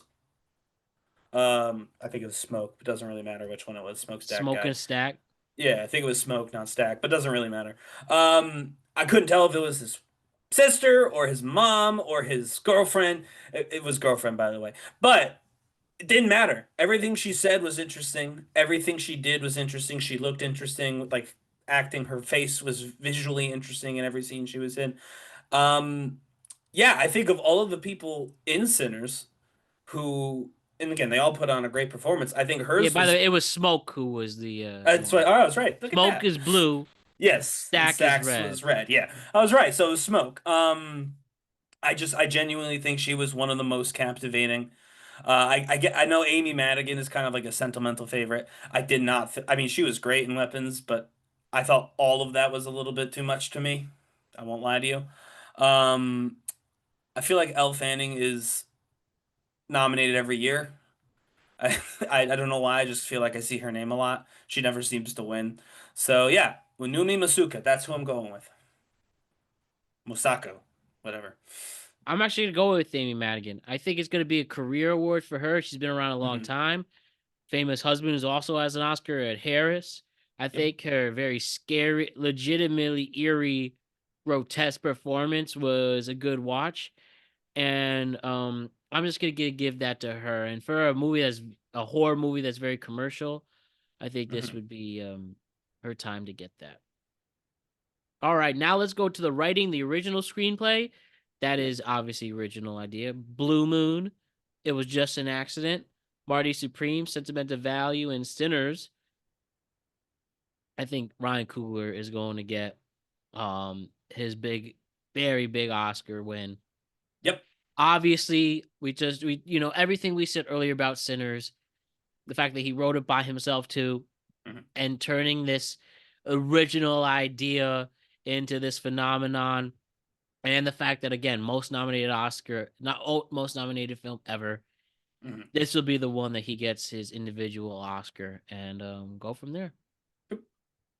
S2: I think it was Smoke, but doesn't really matter which one it was, Smokestack guy.
S1: Smoking stack.
S2: Yeah, I think it was Smoke, not Stack, but doesn't really matter. I couldn't tell if it was his sister or his mom or his girlfriend. It was girlfriend, by the way. But it didn't matter. Everything she said was interesting. Everything she did was interesting. She looked interesting, like acting. Her face was visually interesting in every scene she was in. Um, yeah, I think of all of the people in Sinners who, and again, they all put on a great performance. I think
S1: Yeah,
S2: hers
S1: by the
S2: was.
S1: way, it was Smoke who was the
S2: That's
S1: one.
S2: what. Oh, I was right. Look at
S1: Smoke
S2: that.
S1: is blue,
S2: Yes, and
S1: stack is
S2: Stacks
S1: red.
S2: was red. Yeah, I was right. So it was Smoke. I genuinely think she was one of the most captivating. I know Amy Madigan is kind of like a sentimental favorite. I did not. I mean, she was great in Weapons, but I thought all of that was a little bit too much to me. I won't lie to you. I feel like Elle Fanning is nominated every year. I don't know why. I just feel like I see her name a lot. She never seems to win. So yeah, Unumi Masuka. That's who I'm going with. Musako, whatever.
S1: I'm actually gonna go with Amy Madigan. I think it's gonna be a career award for her. She's been around a long
S2: Hmm.
S1: time. Famous Husband is also has an Oscar at Harris. I
S2: Yep.
S1: think her very scary, legitimately eerie, grotesque performance was a good watch. And I'm just gonna give that to her. And for a movie that's a horror movie that's very commercial, I think this
S2: Hmm.
S1: would be her time to get that. All right, now let's go to the writing, the original screenplay. That
S2: Yep.
S1: is obviously original idea. Blue Moon, It Was Just an Accident, Marty Supreme, Sentimental Value, and Sinners. I think Ryan Coogler is going to get his big, very big Oscar win.
S2: Yep.
S1: Obviously, we everything we said earlier about Sinners, the fact that he wrote it by himself too,
S2: Hmm.
S1: and turning this original idea into this phenomenon, and the fact that again, most nominated Oscar, not most nominated film ever.
S2: Hmm.
S1: This will be the one that he gets his individual Oscar, and go from there.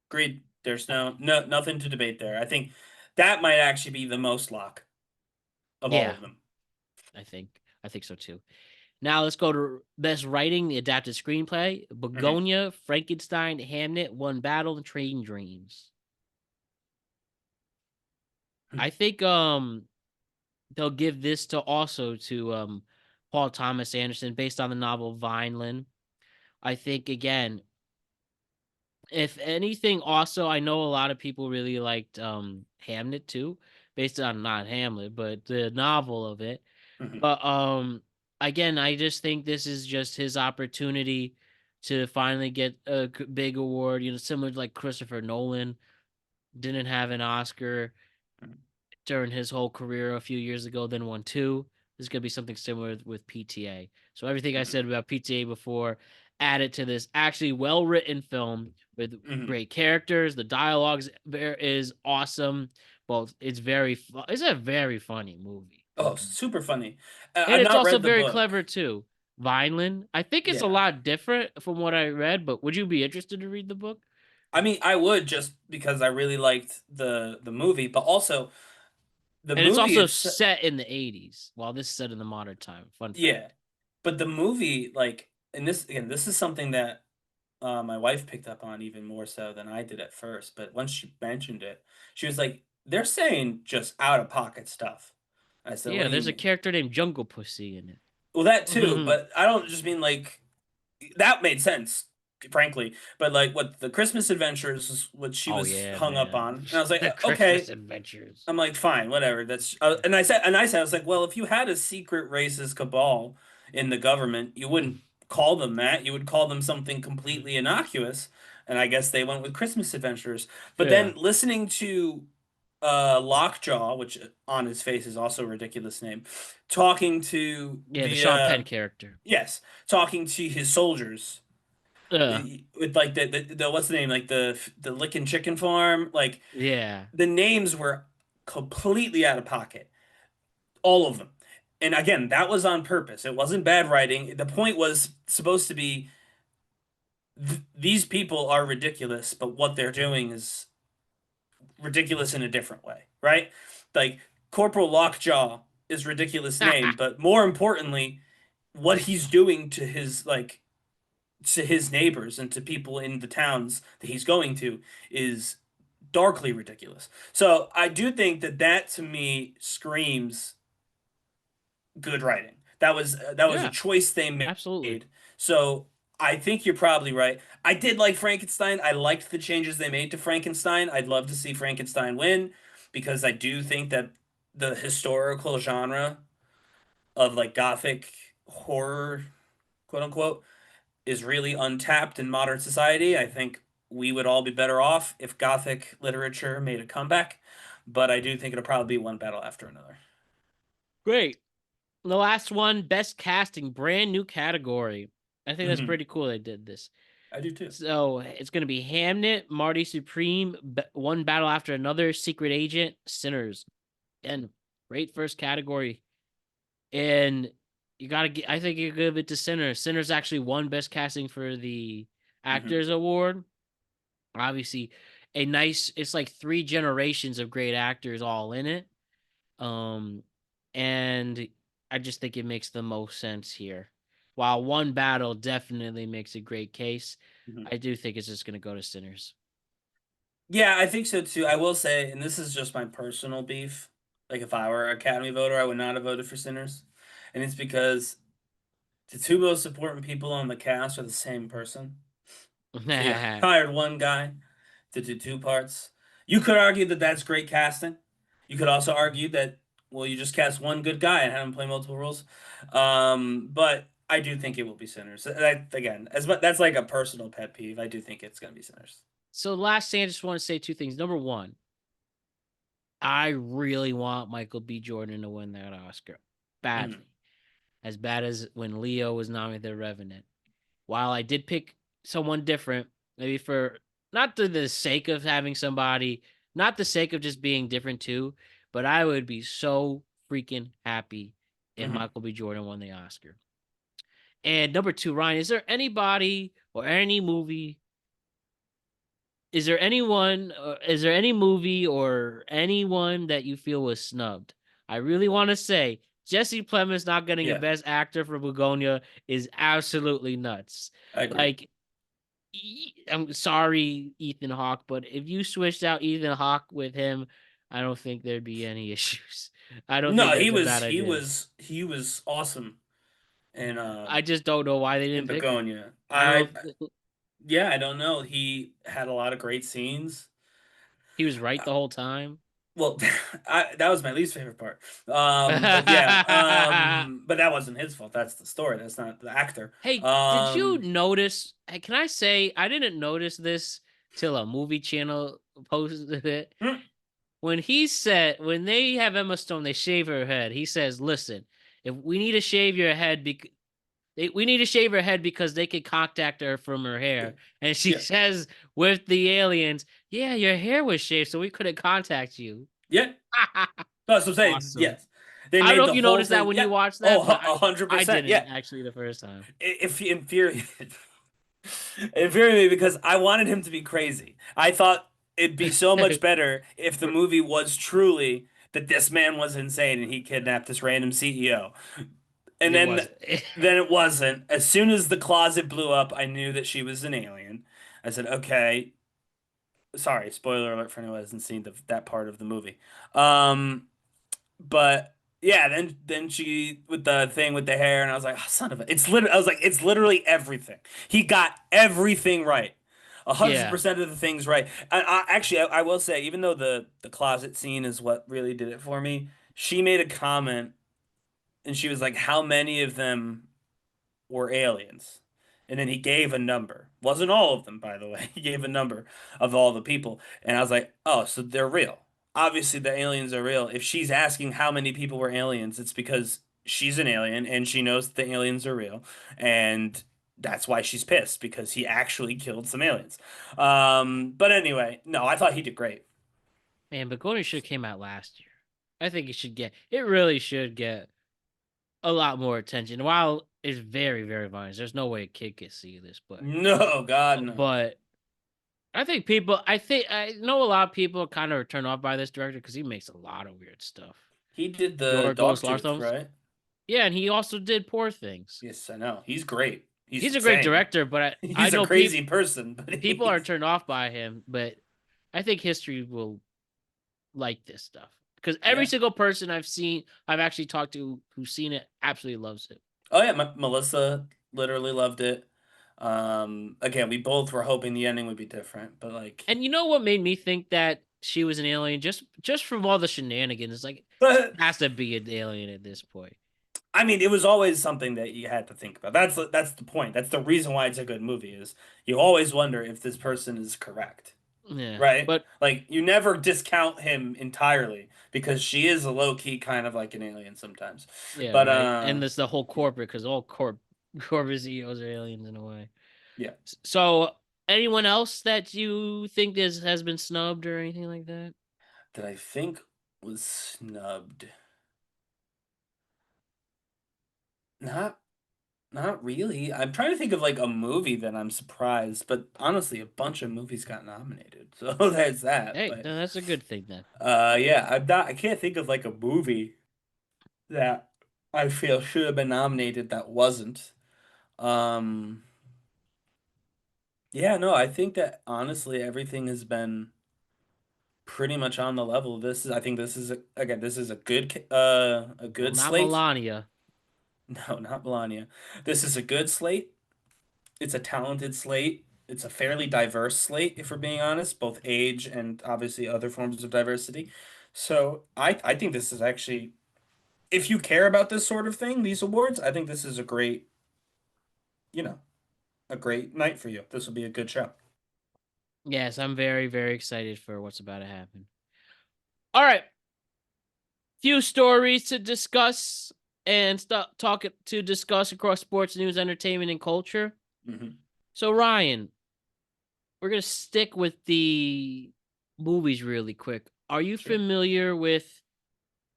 S2: Agreed. There's no nothing to debate there. I think that might actually be the most lock of all
S1: Yeah,
S2: of them.
S1: I think so too. Now let's go to best writing, the adapted screenplay:
S2: Hmm.
S1: Begonia, Frankenstein, Hamnet, One Battle, and Train Dreams. I think they'll give this to also to Paul Thomas Anderson based on the novel Vineland. I think again, if anything, also I know a lot of people really liked Hamnet too, based on not Hamlet, but the novel of it.
S2: Hmm.
S1: But again, I just think this is just his opportunity to finally get a big award, similar to like Christopher Nolan didn't have an Oscar during his whole career a few years ago, then won two. This is gonna be something similar with PTA. So everything I
S2: Hmm.
S1: said about PTA before, added to this actually well written film with
S2: Hmm.
S1: great characters. The dialogues there is awesome. Both it's a very funny movie.
S2: Oh, super funny.
S1: And
S2: I've
S1: it's
S2: not
S1: also
S2: read the
S1: very
S2: book.
S1: clever too. Vineland. I think it's a
S2: Yeah.
S1: lot different from what I read, but would you be interested to read the book?
S2: I mean, I would just because I really liked the movie, but also the
S1: And it's
S2: movie
S1: also
S2: it's
S1: set in the 80s, while this is set in the modern time. Fun
S2: yeah.
S1: fact.
S2: But the movie like and this again, this is something that my wife picked up on even more so than I did at first, but once she mentioned it, she was like, "They're saying just out of pocket stuff." I said, "What
S1: Yeah,
S2: do you
S1: there's a
S2: mean?"
S1: character named Jungle Pussy in
S2: Well, that too,
S1: it.
S2: but I don't just mean like that made sense, frankly. But like what the Christmas Adventures is what she
S1: Oh
S2: was
S1: yeah,
S2: hung up
S1: man.
S2: on, and I was like,
S1: The
S2: okay.
S1: Christmas Adventures.
S2: I'm like, fine, whatever. That's and I said, I was like, well, if you had a secret racist cabal in the government, you wouldn't call them that. You would call them something completely innocuous. And I guess they went with Christmas Adventures. But
S1: Yeah.
S2: then listening to Lockjaw, which on his face is also a ridiculous name, talking to
S1: Yeah, the Sean Penn character.
S2: yes, talking to his soldiers
S1: Uh,
S2: with like the what's the name, like the Lickin' Chicken Farm, like
S1: yeah.
S2: the names were. completely out of pocket. All of them. And again, that was on purpose. It wasn't bad writing. The point was supposed to be these people are ridiculous, but what they're doing is ridiculous in a different way, right? Like Corporal Lockjaw is ridiculous name, but more importantly, what he's doing to his to his neighbors and to people in the towns that he's going to is darkly ridiculous. So I do think that that to me screams good writing. That was a
S1: Yeah,
S2: choice they
S1: absolutely.
S2: made. So I think you're probably right. I did like Frankenstein. I liked the changes they made to Frankenstein. I'd love to see Frankenstein win because I do think that the historical genre of like gothic horror, quote unquote, is really untapped in modern society. I think we would all be better off if gothic literature made a comeback, but I do think it'll probably be one battle after another.
S1: Great. The last one, best casting, brand new category. I think that's
S2: Hmm.
S1: pretty cool they did this.
S2: I do too.
S1: So it's going to be Hamnet, Marty Supreme, One Battle After Another, Secret Agent, Sinners. And great first category. And you got to get, I think you give it to Sinners. Sinners actually won best casting for the
S2: Hmm.
S1: Actors Award. Obviously, it's like three generations of great actors all in it. Um, and I just think it makes the most sense here. While One Battle definitely makes a great case,
S2: Hmm.
S1: I do think it's just going to go to Sinners.
S2: Yeah, I think so too. I will say, and this is just my personal beef. Like if I were an Academy voter, I would not have voted for Sinners. And it's because the two most important people on the cast are the same person. So you hired one guy to do two parts. You could argue that that's great casting. You could also argue that, well, you just cast one good guy and have him play multiple roles. But I do think it will be Sinners. That, again, that's like a personal pet peeve. I do think it's going to be Sinners.
S1: So last thing, I just want to say two things. Number one, I really want Michael B. Jordan to win that Oscar
S2: Mhm.
S1: badly. As bad as when Leo was nominated The Revenant. While I did pick someone different, maybe for not to the sake of having somebody, not the sake of just being different too, but I would be so freaking happy if
S2: Mhm.
S1: Michael B. Jordan won the Oscar. And number two, Ryan, is there anybody or any movie? Is there any movie or anyone that you feel was snubbed? I really want to say Jesse Plemons not getting a
S2: Yeah,
S1: Best Actor for Begonia is absolutely nuts.
S2: I agree.
S1: Like, I'm sorry, Ethan Hawke, but if you switched out Ethan Hawke with him, I don't think there'd be any issues. I don't think
S2: No, he
S1: that's a
S2: was
S1: bad
S2: he
S1: idea.
S2: was he was awesome in
S1: I just don't know why they
S2: in
S1: didn't pick him.
S2: Begonia.
S1: I don't know if
S2: Yeah, I don't know. He had a lot of great scenes.
S1: he was right
S2: Uh,
S1: the whole time.
S2: well, that was my least favorite part. But yeah, but that wasn't his fault. That's the story. That's not the actor.
S1: Hey, did you notice? Hey, can I say I didn't notice this till a movie channel posted it?
S2: Hmm,
S1: When they have Emma Stone, they shave her head. He says, "Listen, if we need to shave your head, we need to shave her head because they could contact her from her
S2: yeah,
S1: hair." And she
S2: yeah,
S1: says, "With the aliens, yeah, your hair was shaved, so we couldn't contact you."
S2: yeah. That's what I'm saying.
S1: Awesome.
S2: Yes, they
S1: I don't know
S2: made
S1: if
S2: the
S1: you
S2: whole
S1: noticed that
S2: thing.
S1: when you
S2: Yeah.
S1: watched
S2: Oh,
S1: that, but
S2: a hundred
S1: I
S2: percent. Yeah.
S1: didn't actually the first time.
S2: If he infuriated, it infuriated me because I wanted him to be crazy. I thought it'd be so much better if the movie was truly that this man was insane and he kidnapped this random CEO. And
S1: It
S2: then
S1: wasn't.
S2: then it wasn't. As soon as the closet blew up, I knew that she was an alien. I said, "Okay, sorry, spoiler alert for anyone who hasn't seen that part of the movie." Um, but yeah, then she with the thing with the hair, and I was like, oh, son of a, it's literally, I was like, it's literally everything. He got everything right. A hundred
S1: Yeah.
S2: percent of the things right. And actually, I will say, even though the closet scene is what really did it for me, she made a comment, and she was like, "How many of them were aliens?" And then he gave a number. Wasn't all of them, by the way. He gave a number of all the people. And I was like, oh, so they're real. Obviously, the aliens are real. If she's asking how many people were aliens, it's because she's an alien and she knows the aliens are real. And that's why she's pissed because he actually killed some aliens. But anyway, no, I thought he did great.
S1: Man, but Golden should have came out last year. I think it really should get a lot more attention. While it's very, very violent, there's no way a kid can see this,
S2: No, God, no.
S1: but I think I know a lot of people kind of are turned off by this director because he makes a lot of weird stuff.
S2: He did the
S1: Yorgos
S2: Dogtooth,
S1: Lanthimos,
S2: right?
S1: yeah, and he also did Poor Things.
S2: Yes, I know. He's great. He's
S1: He's a great
S2: insane.
S1: director, but I
S2: He's a
S1: know
S2: crazy person, but
S1: people are
S2: he's
S1: turned off by him. But I think history will like this stuff because every
S2: yeah.
S1: single person I've actually talked to who's seen it, absolutely loves it.
S2: Oh yeah, Melissa literally loved it. Again, we both were hoping the ending would be different, but like,
S1: And you know what made me think that she was an alien? Just from all the shenanigans, it's like
S2: but
S1: has to be an alien at this point.
S2: I mean, it was always something that you had to think about. That's the point. That's the reason why it's a good movie is you always wonder if this person is correct,
S1: Yeah,
S2: right?
S1: but
S2: Like you never discount him entirely because she is a low key kind of like an alien sometimes.
S1: yeah,
S2: But
S1: right. And this the whole
S2: yeah,
S1: corporate because all corporate CEOs are aliens in a way.
S2: yeah.
S1: So, anyone else that you think has been snubbed or anything like that?
S2: That I think was snubbed. Not Not really. I'm trying to think of like a movie that I'm surprised, but honestly, a bunch of movies got nominated. So there's that.
S1: Hey,
S2: But
S1: no, that's a good thing then.
S2: yeah, I can't think of like a movie that I feel should have been nominated that wasn't. Um yeah, no, I think that honestly everything has been pretty much on the level. I think this is again, this is a
S1: Well,
S2: good
S1: not
S2: slate.
S1: Melania.
S2: No, not Melania. This is a good slate. It's a talented slate. It's a fairly diverse slate, if we're being honest, both age and obviously other forms of diversity. So I think this is actually, if you care about this sort of thing, these awards, I think this is a great, you know, a great night for you. This will be a good show.
S1: Yes, I'm very, very excited for what's about to happen. All right, few stories to discuss and to discuss across sports, news, entertainment, and culture.
S2: Hmm.
S1: So Ryan, we're gonna stick with the movies really quick. Are you
S2: Sure.
S1: familiar with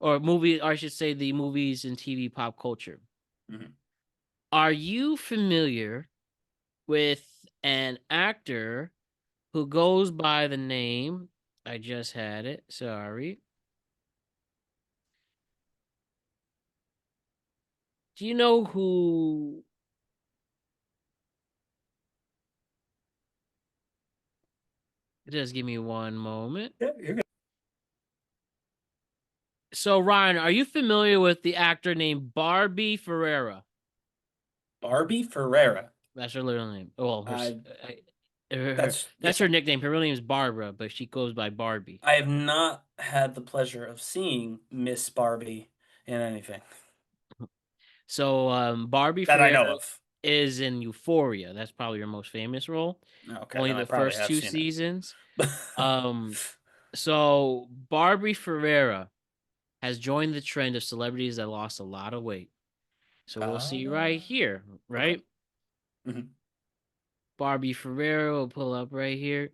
S1: or movie? Or I should say the movies and TV pop culture.
S2: Hmm.
S1: Are you familiar with an actor who goes by the name? I just had it. Sorry. Do you know who? Just give me one moment.
S2: Yeah, you're good.
S1: So, Ryan, are you familiar with the actor named Barbie Ferreira?
S2: Barbie Ferreira.
S1: That's her little name. Well,
S2: I yeah.
S1: that's her nickname. Her real name is Barbara, but she goes by Barbie.
S2: I have not had the pleasure of seeing Miss Barbie in anything
S1: So, Barbie
S2: that I
S1: Ferreira
S2: know of.
S1: is in Euphoria. That's probably her most famous role.
S2: Okay,
S1: Only
S2: then I
S1: the
S2: probably
S1: first
S2: have
S1: two
S2: seen it.
S1: seasons. So Barbie Ferreira has joined the trend of celebrities that lost a lot of weight. So we'll see right
S2: Ah,
S1: here,
S2: okay.
S1: right?
S2: Hmm.
S1: Barbie Ferreira will pull up right here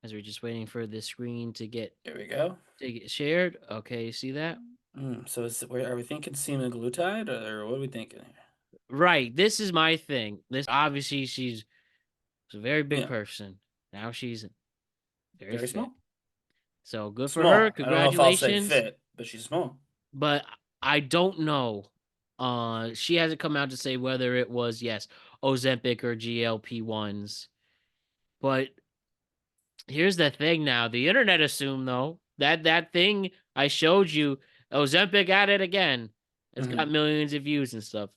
S1: as we're just waiting for the screen
S2: There we go.
S1: to get shared. Okay, see that?
S2: So are we thinking semaglutide or what are we thinking here?
S1: Right. This is my thing. This obviously she's a very big
S2: Yeah,
S1: person. Now she's very
S2: very
S1: fit.
S2: small.
S1: So good for her.
S2: Small. I don't know if I'll say
S1: Congratulations.
S2: fit, but she's small.
S1: But I don't know. She hasn't come out to say whether it was yes, Ozempic or GLP-1s. But here's the thing now. The internet assumed though that thing I showed you, Ozempic at it again. It's got
S2: Hmm.
S1: millions of views and stuff.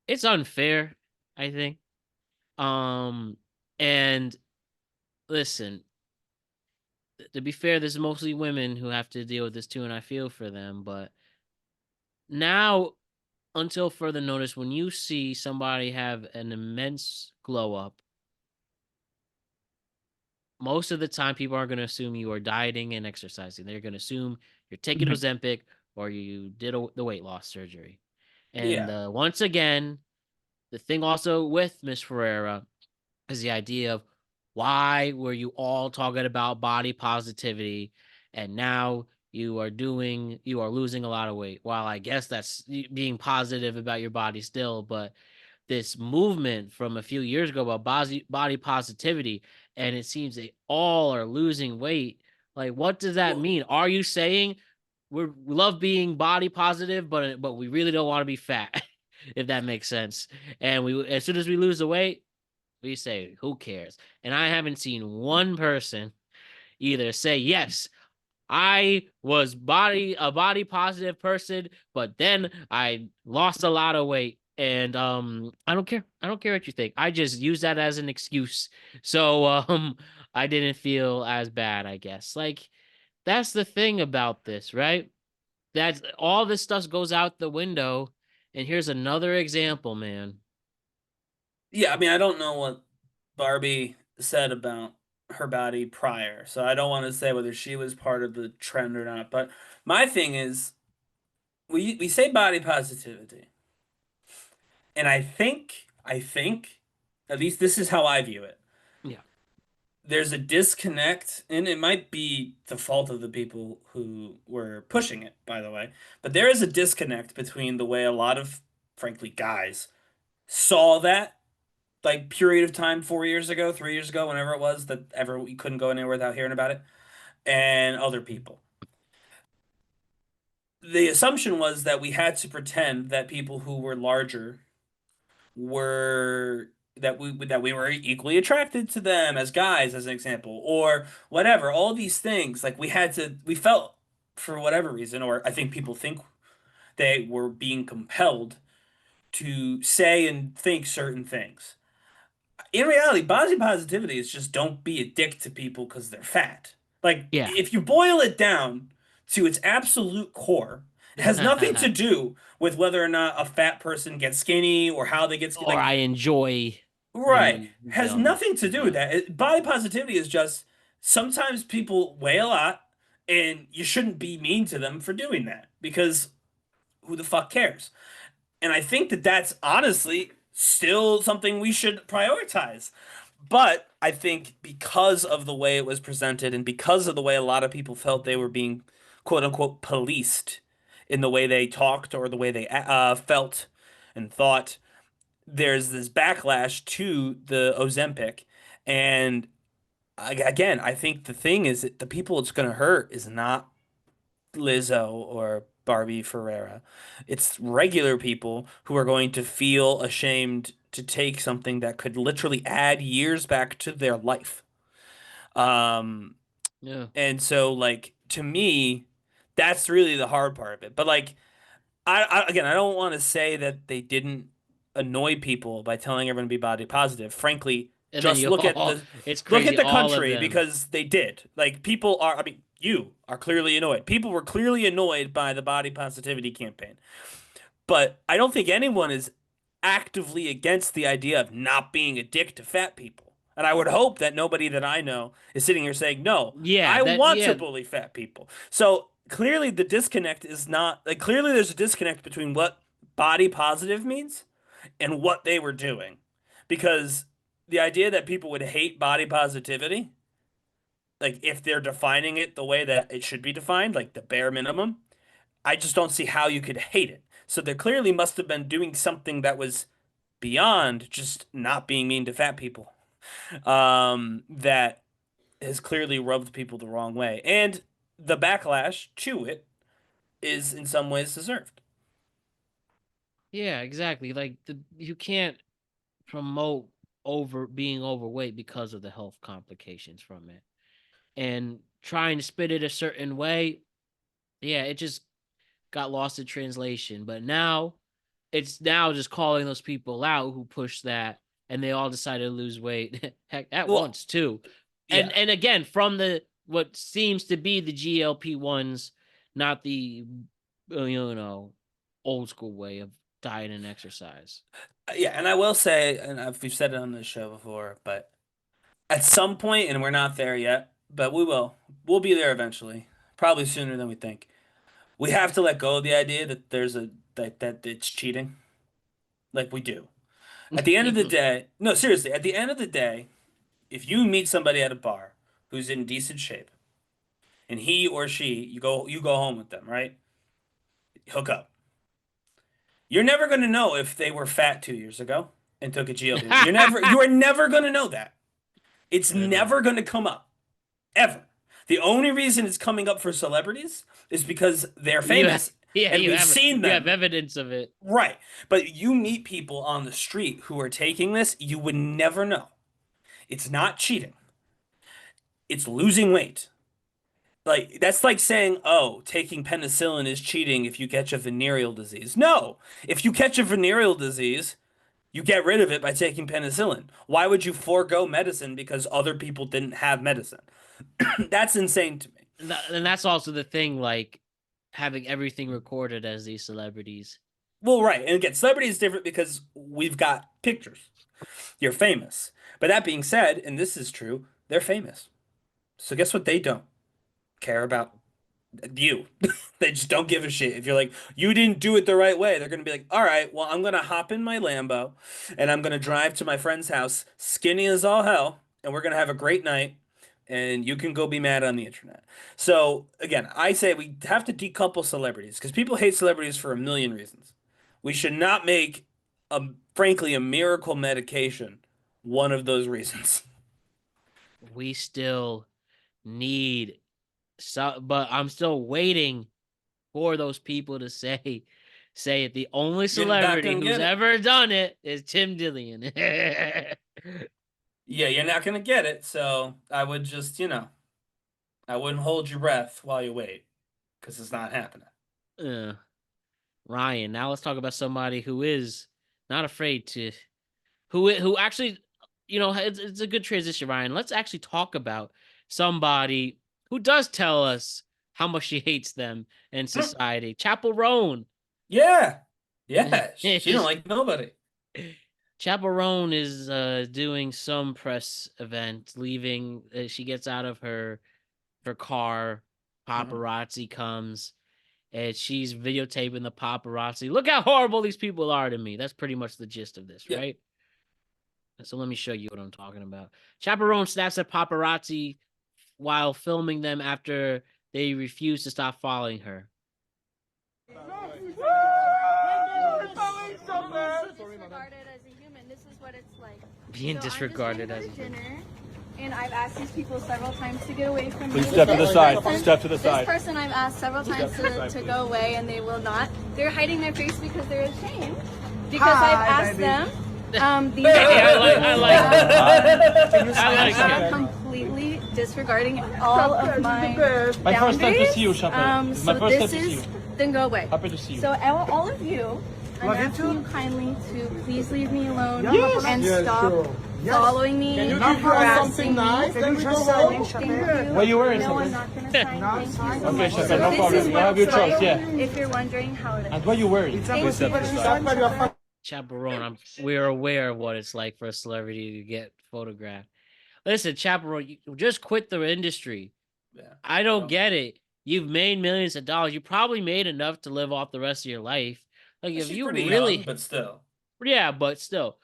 S1: It's unfair, I think. Um and listen, to be fair, there's mostly women who have to deal with this too, and I feel for them, but now until further notice, when you see somebody have an immense glow up, most of the time people aren't going to assume you are dieting and exercising. They're going to assume you're taking
S2: Hmm.
S1: Ozempic or you did the weight loss surgery. And
S2: Yeah.
S1: once again, the thing also with Miss Ferreira is the idea of why were you all talking about body positivity and now you are losing a lot of weight. While I guess that's being positive about your body still, but this movement from a few years ago about body positivity, and it seems they all are losing weight. Like, what does that
S2: Well,
S1: mean? Are you saying we love being body positive, but we really don't want to be fat, if that makes sense? And we as soon as we lose the weight, we say, who cares? And I haven't seen one person either say, yes, I was a body positive person, but then I lost a lot of weight. And I don't care. I don't care what you think. I just use that as an excuse. So I didn't feel as bad, I guess. Like that's the thing about this, right? That's all this stuff goes out the window. And here's another example, man.
S2: yeah, I mean, I don't know what Barbie said about her body prior, so I don't want to say whether she was part of the trend or not. But my thing is, we say body positivity, and I think, at least this is how I view it.
S1: Yeah.
S2: There's a disconnect, and it might be the fault of the people who were pushing it, by the way, but there is a disconnect between the way a lot of, frankly, guys saw that like period of time 4 years ago, 3 years ago, whenever it was that ever we couldn't go anywhere without hearing about it, and other people. The assumption was that we had to pretend that people who were larger were that we were equally attracted to them as guys, as an example, or whatever. All these things, like we felt for whatever reason, or I think people think they were being compelled to say and think certain things. In reality, body positivity is just don't be a dick to people because they're fat. Like,
S1: Yeah.
S2: if you boil it down to its absolute core, it has nothing to do with whether or not a fat person gets skinny or how they get skinny.
S1: Or
S2: Like,
S1: I enjoy
S2: right, has
S1: them.
S2: nothing to do with
S1: Yeah.
S2: that. Body positivity is just sometimes people weigh a lot, and you shouldn't be mean to them for doing that because who the fuck cares? And I think that that's honestly still something we should prioritize. But I think because of the way it was presented and because of the way a lot of people felt they were being quote unquote policed in the way they talked or the way they felt and thought, there's this backlash to the Ozempic. And again, I think the thing is that the people it's going to hurt is not Lizzo or Barbie Ferreira. It's regular people who are going to feel ashamed to take something that could literally add years back to their life. Um,
S1: Yeah.
S2: and so like to me, that's really the hard part of it. But like again, I don't want to say that they didn't annoy people by telling everyone to be body positive. Frankly,
S1: And then
S2: just
S1: you all, it's
S2: look at
S1: crazy,
S2: the
S1: all of
S2: country
S1: them.
S2: because they did. Like people are, I mean, you are clearly annoyed. People were clearly annoyed by the body positivity campaign. But I don't think anyone is actively against the idea of not being a dick to fat people. And I would hope that nobody that I know is sitting here saying, no,
S1: Yeah,
S2: I
S1: that
S2: want to
S1: yeah.
S2: bully fat people. So clearly the disconnect is not like clearly there's a disconnect between what body positive means and what they were doing. Because the idea that people would hate body positivity, like if they're defining it the way that it should be defined, like the bare minimum, I just don't see how you could hate it. So they clearly must have been doing something that was beyond just not being mean to fat people. That has clearly rubbed people the wrong way. And the backlash to it is in some ways deserved.
S1: Yeah, exactly. Like you can't promote over being overweight because of the health complications from it. And trying to spit it a certain way, yeah, it just got lost in translation. But now it's now just calling those people out who push that and they all decided to lose weight heck at
S2: Well,
S1: once too.
S2: yeah.
S1: And again, from the what seems to be the GLP ones, not the old school way of diet and exercise.
S2: Yeah, and I will say, and we've said it on this show before, but at some point, and we're not there yet, but we will. We'll be there eventually, probably sooner than we think. We have to let go of the idea that there's a that it's cheating, like we do. At the end of the day, no, seriously, at the end of the day, if you meet somebody at a bar who's in decent shape and he or she, you go home with them, right? Hook up. You're never going to know if they were fat 2 years ago and took a GLP. You are never going to know that. It's
S1: I know.
S2: never going to come up ever. The only reason it's coming up for celebrities is because they're
S1: You have,
S2: famous
S1: yeah,
S2: and we've seen
S1: you have
S2: them.
S1: evidence of it.
S2: Right. But you meet people on the street who are taking this, you would never know. It's not cheating. It's losing weight. Like that's like saying, "Oh, taking penicillin is cheating if you catch a venereal disease." No. If you catch a venereal disease, you get rid of it by taking penicillin. Why would you forego medicine because other people didn't have medicine? That's insane to me.
S1: And that's also the thing, like having everything recorded as these celebrities.
S2: Well, right. And again, celebrity is different because we've got pictures. You're famous. But that being said, and this is true, they're famous. So guess what they don't care about? You. They just don't give a shit. If you're like, you didn't do it the right way, they're gonna be like, all right, well, I'm gonna hop in my Lambo and I'm gonna drive to my friend's house, skinny as all hell, and we're gonna have a great night, and you can go be mad on the internet. So again, I say we have to decouple celebrities because people hate celebrities for a million reasons. We should not make frankly a miracle medication one of those reasons.
S1: We still need so, but I'm still waiting for those people to say it. The only
S2: You're not
S1: celebrity
S2: gonna
S1: who's
S2: get it.
S1: ever done it is Tim Dillon.
S2: Yeah, you're not gonna get it, so I would just, I wouldn't hold your breath while you wait, because it's not happening.
S1: uh, Ryan, now let's talk about somebody who is not afraid to who actually, it's a good transition, Ryan. Let's actually talk about somebody who does tell us how much she hates them in society. Chappell Roan.
S2: Yeah. Yeah. She don't like nobody.
S1: Chappell Roan is doing some press event, leaving. She gets out of her car.
S2: Mhm.
S1: Paparazzi comes, and she's videotaping the paparazzi. Look how horrible these people are to me. That's pretty much the gist of this,
S2: Yeah.
S1: right? So let me show you what I'm talking about. Chappell Roan snaps at paparazzi while filming them after they refuse to stop following her.
S3: Disregarded as a human. This is what it's like.
S1: Being disregarded as a
S3: dinner, and I've asked these people several times to get away from me.
S4: Please step to the side.
S3: Person-
S4: Step to the side.
S3: This person I've asked several times to go away, and they will not. They're hiding their face because they're ashamed. Because I've asked them. These
S1: I like
S3: are completely disregarding all of my
S4: My first time to
S3: boundaries.
S4: see you, Chappell. This is my
S3: So
S4: first time
S3: this
S4: to see
S3: is
S4: you.
S3: then go away.
S4: Happy to see you.
S3: So all of you, I'm asking you kindly to please leave me alone
S4: Yes.
S3: and
S4: Yes,
S3: stop following me and harassing me. Thank you.
S4: What are you wearing,
S3: No, I'm
S4: Chappell?
S3: not gonna sign. Thank you so
S4: Okay,
S3: much.
S4: Chappell, no
S3: This
S4: problem.
S3: is
S4: You
S3: what
S4: have your
S3: it's like,
S4: choice, yeah.
S3: If you're wondering how it is.
S4: And what are you wearing?
S3: Thank you.
S1: Chappell Roan, we're aware of what it's like for a celebrity to get photographed. Listen, Chappell Roan, you just quit the industry.
S2: Yeah.
S1: I don't
S2: Well,
S1: get it. You've made millions of dollars. You probably made enough to live off the rest of your life. Like if
S2: she's
S1: you
S2: pretty
S1: really,
S2: young, but still.
S1: yeah, but still,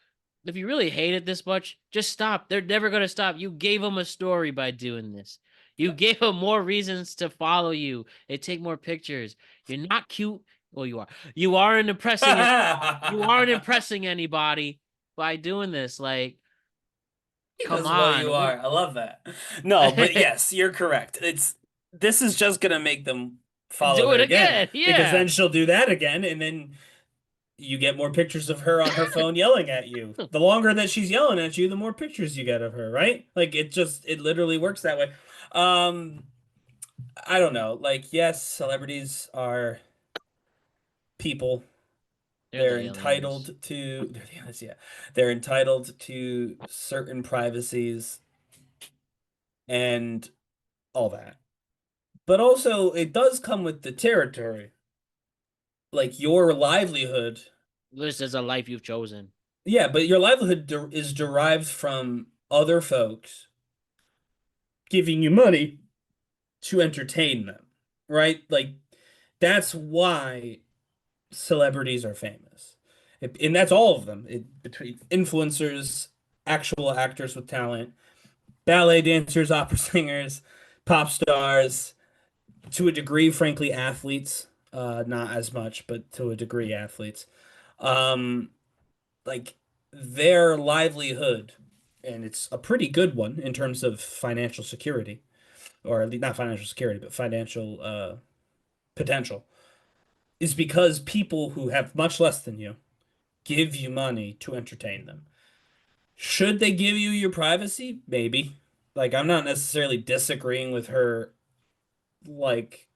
S1: if you really hate it this much, just stop. They're never gonna stop. You gave them a story by doing this. You gave them more reasons to follow you and take more pictures. You're not cute. Well, you are. You aren't impressing. You aren't impressing anybody by doing this. Like, come
S2: Because well, you
S1: on.
S2: are. I love that. No, but yes, you're correct. This is just gonna make them follow
S1: Do
S2: her
S1: it
S2: again.
S1: again.
S2: Because
S1: Yeah.
S2: then she'll do that again, and then you get more pictures of her on her phone yelling at you. The longer that she's yelling at you, the more pictures you get of her, right? Like it literally works that way. Um, I don't know. Like, yes, celebrities are people. They're
S1: the aliens.
S2: entitled to they're the aliens, yeah. They're entitled to certain privacies and all that. But also it does come with the territory. Like your livelihood.
S1: This is a life you've chosen.
S2: Yeah, but your livelihood is derived from other folks giving you money to entertain them, right? Like that's why celebrities are famous. And that's all of them. Between influencers, actual actors with talent, ballet dancers, opera singers, pop stars, to a degree, frankly, athletes. Not as much, but to a degree, athletes. Um, like their livelihood, and it's a pretty good one in terms of financial security, or at least not financial security, but financial potential, is because people who have much less than you give you money to entertain them. Should they give you your privacy? Maybe. Like, I'm not necessarily disagreeing with her, like,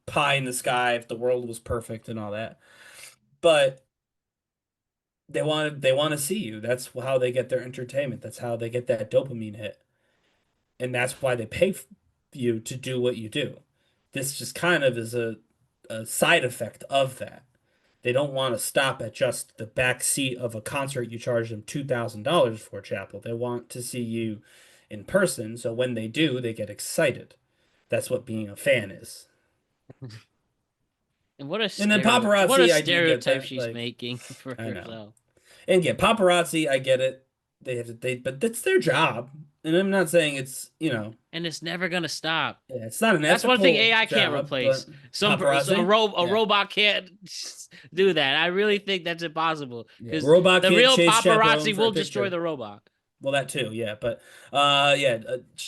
S2: pie in the sky if the world was perfect and all that. But they want to see you. That's how they get their entertainment. That's how they get that dopamine hit. And that's why they pay you to do what you do. This just kind of is a side effect of that. They don't want to stop at just the back seat of a concert you charge them $2,000 for, Chappell. They want to see you in person, so when they do, they get excited. That's what being a fan is.
S1: And what a
S2: And then
S1: what a
S2: paparazzi, I do get
S1: stereotype
S2: that.
S1: she's
S2: Like,
S1: making for
S2: I know.
S1: herself.
S2: And yeah, paparazzi, I get it. But that's their job. And I'm not saying it's,
S1: And it's never gonna stop.
S2: yeah, it's not an
S1: That's one thing AI can't
S2: job,
S1: replace.
S2: but paparazzi,
S1: A
S2: yeah.
S1: robot can't do that. I really think that's impossible
S2: Yeah,
S1: because
S2: robot
S1: the
S2: can't
S1: real
S2: chase Chappell Roan
S1: paparazzi
S2: for a
S1: will destroy
S2: picture.
S1: the robot.
S2: Well, that too, yeah. But yeah,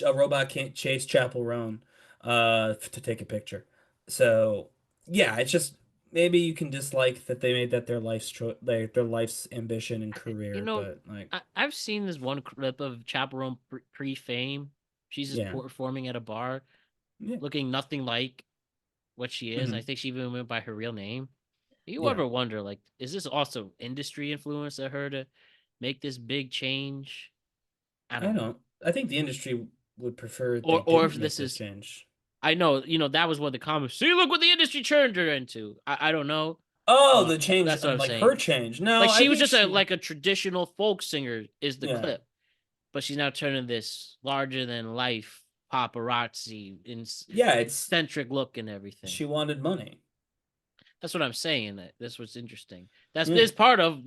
S2: a robot can't chase Chappell Roan to take a picture. So yeah, it's just maybe you can dislike that they made that their life's their life's ambition and
S1: You
S2: career,
S1: know,
S2: but like,
S1: I've seen this one clip of Chappell Roan pre-fame. She's just
S2: yeah,
S1: performing at a bar,
S2: yeah,
S1: looking nothing like what she is. I
S2: mhm,
S1: think she even went by her real name. You
S2: yeah.
S1: ever wonder, like, is this also industry influence at her to make this big change? I
S2: I
S1: don't know.
S2: don't. I think the industry would prefer they
S1: Or if
S2: didn't make
S1: this
S2: this
S1: is,
S2: change.
S1: I know, that was one of the comments. See, look what the industry turned her into. I don't know.
S2: Oh, the change,
S1: That's what I'm
S2: like
S1: saying.
S2: her change. No,
S1: Like
S2: I
S1: she was
S2: think
S1: just a
S2: she,
S1: like a traditional folk singer is the
S2: yeah,
S1: clip, but she's now turning this larger than life paparazzi
S2: yeah. It's
S1: eccentric look and everything.
S2: she wanted money.
S1: That's what I'm saying. That this was interesting. That's
S2: Yeah.
S1: this part of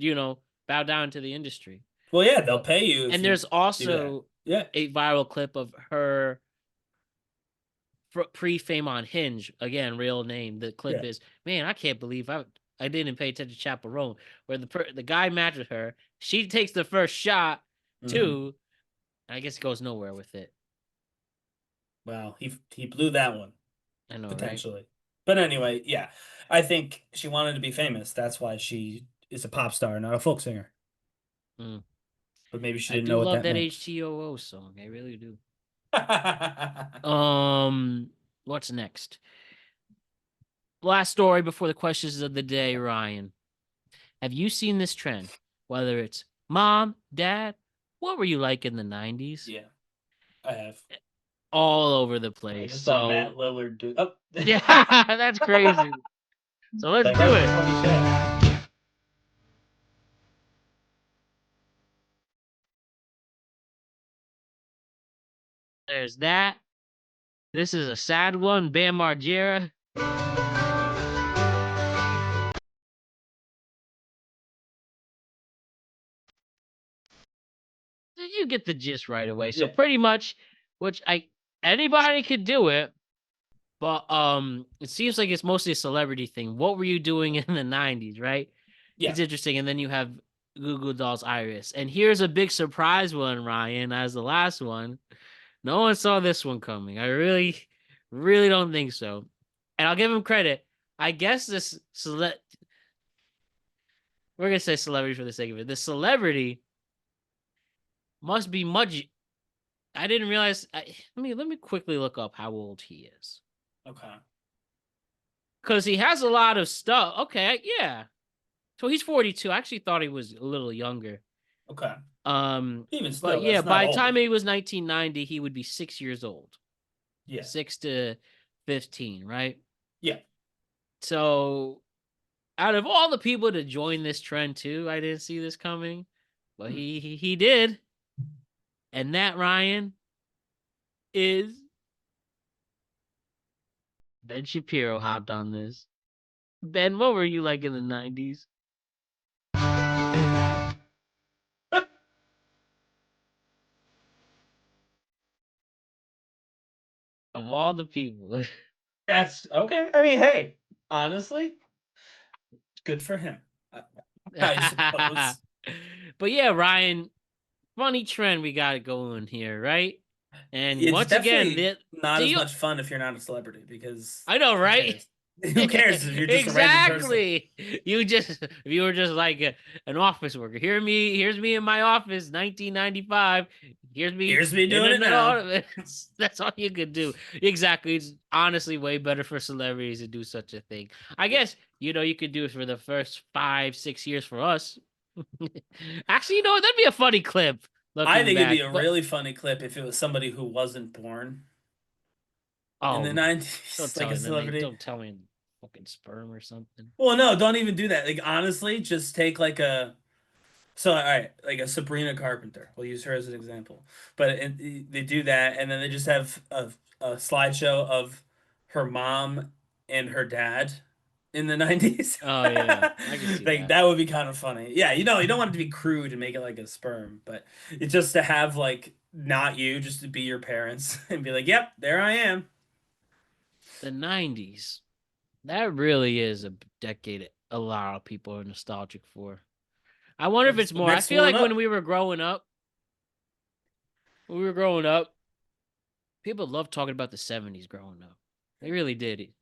S1: bow down to the industry.
S2: Well, yeah, they'll pay you if
S1: And
S2: you
S1: there's
S2: do that.
S1: also
S2: Yeah.
S1: a viral clip of her pre-fame on Hinge, again, real name. The clip
S2: Yeah.
S1: is, man, I can't believe I didn't pay attention to Chappell Roan, where the guy matches her. She takes the first shot
S2: Mhm.
S1: too. I guess it goes nowhere with it.
S2: Well, he blew that one
S1: I know, right?
S2: potentially. But anyway, yeah. I think she wanted to be famous. That's why she is a pop star, not a folk singer.
S1: Mm.
S2: But maybe she
S1: I
S2: didn't
S1: do
S2: know what
S1: love
S2: that
S1: that
S2: meant.
S1: HTOO song. I really do.
S2: Yeah.
S1: What's next? Last story before the questions of the day, Ryan. Have you seen this trend? Whether it's mom, dad, what were you like in the 90s?
S2: Yeah, I have.
S1: All over the
S4: I
S1: place.
S4: just saw Matt Lillard do. Oh,
S1: Yeah, that's crazy. So let's
S4: Like,
S1: do
S4: what
S1: it.
S4: he said.
S1: There's that. This is a sad one. Bam Margera. You get the gist right away. So
S2: Yeah.
S1: pretty much, which anybody could do it, but it seems like it's mostly a celebrity thing. What were you doing in the 90s, right?
S2: Yeah.
S1: It's interesting. And then you have Google Doll's Iris. And here's a big surprise one, Ryan, as the last one. No one saw this one coming. I really, really don't think so. And I'll give him credit. I guess we're gonna say celebrity for the sake of it. The celebrity must be much. I didn't realize. Let me quickly look up how old he is.
S2: Okay.
S1: Because he has a lot of stuff. Okay, yeah. So he's 42. I actually thought he was a little younger.
S2: Okay. Even
S1: But
S2: still,
S1: yeah,
S2: that's not
S1: by the
S2: old.
S1: time he was 1990, he would be 6 years old.
S2: Yeah.
S1: 6 to 15, right?
S2: Yeah.
S1: So out of all the people to join this trend too, I didn't see this coming, but he did. And that, Ryan, is Ben Shapiro hopped on this. Ben, what were you like in the 90s? Of all the people.
S4: That's okay. I mean, hey, honestly, good for him.
S2: I suppose.
S1: But yeah, Ryan, funny trend we got going here, right? And
S2: It's
S1: once again,
S2: definitely not
S1: do
S2: as
S1: you?
S2: much fun if you're not a celebrity because
S1: I know,
S2: who
S1: right?
S2: cares? Who cares if you're just a random person?
S1: Exactly. If you were just like an office worker. Here's me in my office, 1995. Here's me
S2: Here's me
S1: in
S2: doing it
S1: an
S2: now.
S1: office. That's all you could do. Exactly. It's honestly way better for celebrities to do such a thing. I guess, you could do it for the first 5, 6 years for us. Actually, that'd be a funny clip
S2: I
S1: looking
S2: think it'd be
S1: back.
S2: a
S1: But
S2: really funny clip if it was somebody who wasn't born in the
S1: oh,
S2: 90s, like a celebrity.
S1: don't tell me fucking sperm or something.
S2: Well, no, don't even do that. Like honestly, just take like a so all right, like a Sabrina Carpenter. We'll use her as an example. But they do that, and then they just have a slideshow of her mom and her dad in the 90s.
S1: Oh yeah, I can see
S2: Like
S1: that.
S2: that would be kind of funny. Yeah, you don't want it to be crude and make it like a sperm, but it's just to have like not you, just to be your parents and be like, "Yep, there I am."
S1: The 90s. That really is a decade a lot of people are nostalgic for. I wonder
S2: Well,
S1: if
S2: it's
S1: it's
S2: the
S1: more. I
S2: next
S1: feel
S2: one
S1: like
S2: up.
S1: when we were growing up, people loved talking about the 70s growing up. They really did.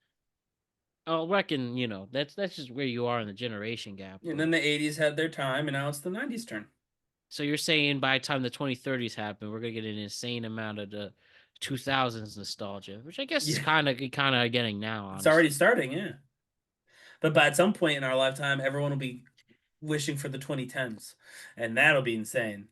S1: I reckon, that's just where you are in the generation gap.
S2: And
S1: But
S2: then the 80s had their time, and now it's the 90s turn.
S1: so you're saying by the time the 2030s happen, we're gonna get an insane amount of the 2000s nostalgia, which I guess is
S2: Yeah,
S1: kind of getting now,
S2: it's
S1: honestly.
S2: already starting, yeah. But by at some point in our lifetime, everyone will be wishing for the 2010s, and that'll be insane.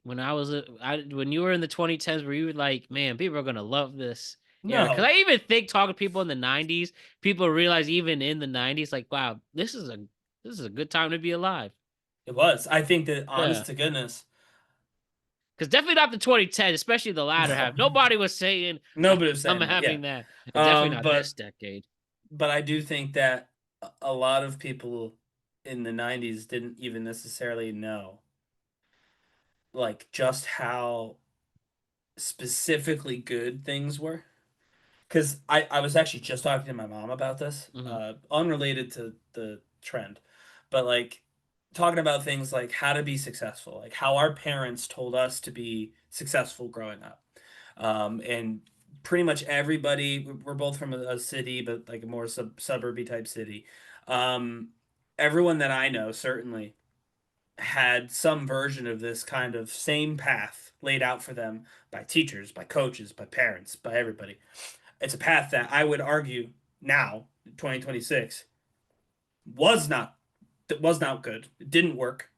S1: When when you were in the 2010s, were you like, man, people are gonna love this era? Because
S2: No,
S1: I even think talking to people in the 90s, people realize even in the 90s, like, wow, this is a good time to be alive.
S2: it was. I think that,
S1: Yeah,
S2: honest to goodness,
S1: because definitely not the 2010s, especially the latter
S2: no,
S1: half. Nobody was saying
S2: nobody was
S1: I'm
S2: saying that. Yeah,
S1: having that, and definitely not
S2: but
S1: this decade.
S2: I do think that a lot of people in the 90s didn't even necessarily know like just how specifically good things were. Because I was actually just talking to my mom about this,
S1: Hmm.
S2: unrelated to the trend, but like talking about things like how to be successful, like how our parents told us to be successful growing up. And pretty much everybody, we're both from a city, but like a more suburby type city. Um, Everyone that I know certainly had some version of this kind of same path laid out for them by teachers, by coaches, by parents, by everybody. It's a path that I would argue now, 2026, was not was not good. It didn't work.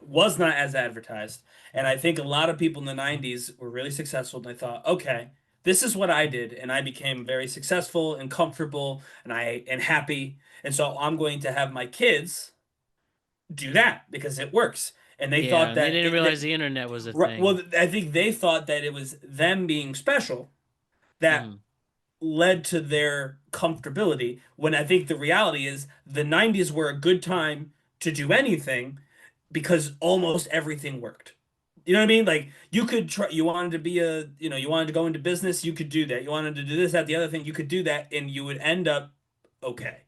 S2: Was not as advertised. And I think a lot of people in the 90s were really successful and they thought, okay, this is what I did and I became very successful and comfortable and happy. And so I'm going to have my kids do that because it works. And they
S1: Yeah,
S2: thought
S1: and they
S2: that
S1: didn't realize the internet was a thing.
S2: well, I think they thought that it was them being special that
S1: Hmm.
S2: led to their comfortability when I think the reality is the 90s were a good time to do anything because almost everything worked. You know what I mean? Like you could try, you wanted to be you wanted to go into business, you could do that. You wanted to do this, that, the other thing, you could do that and you would end up okay.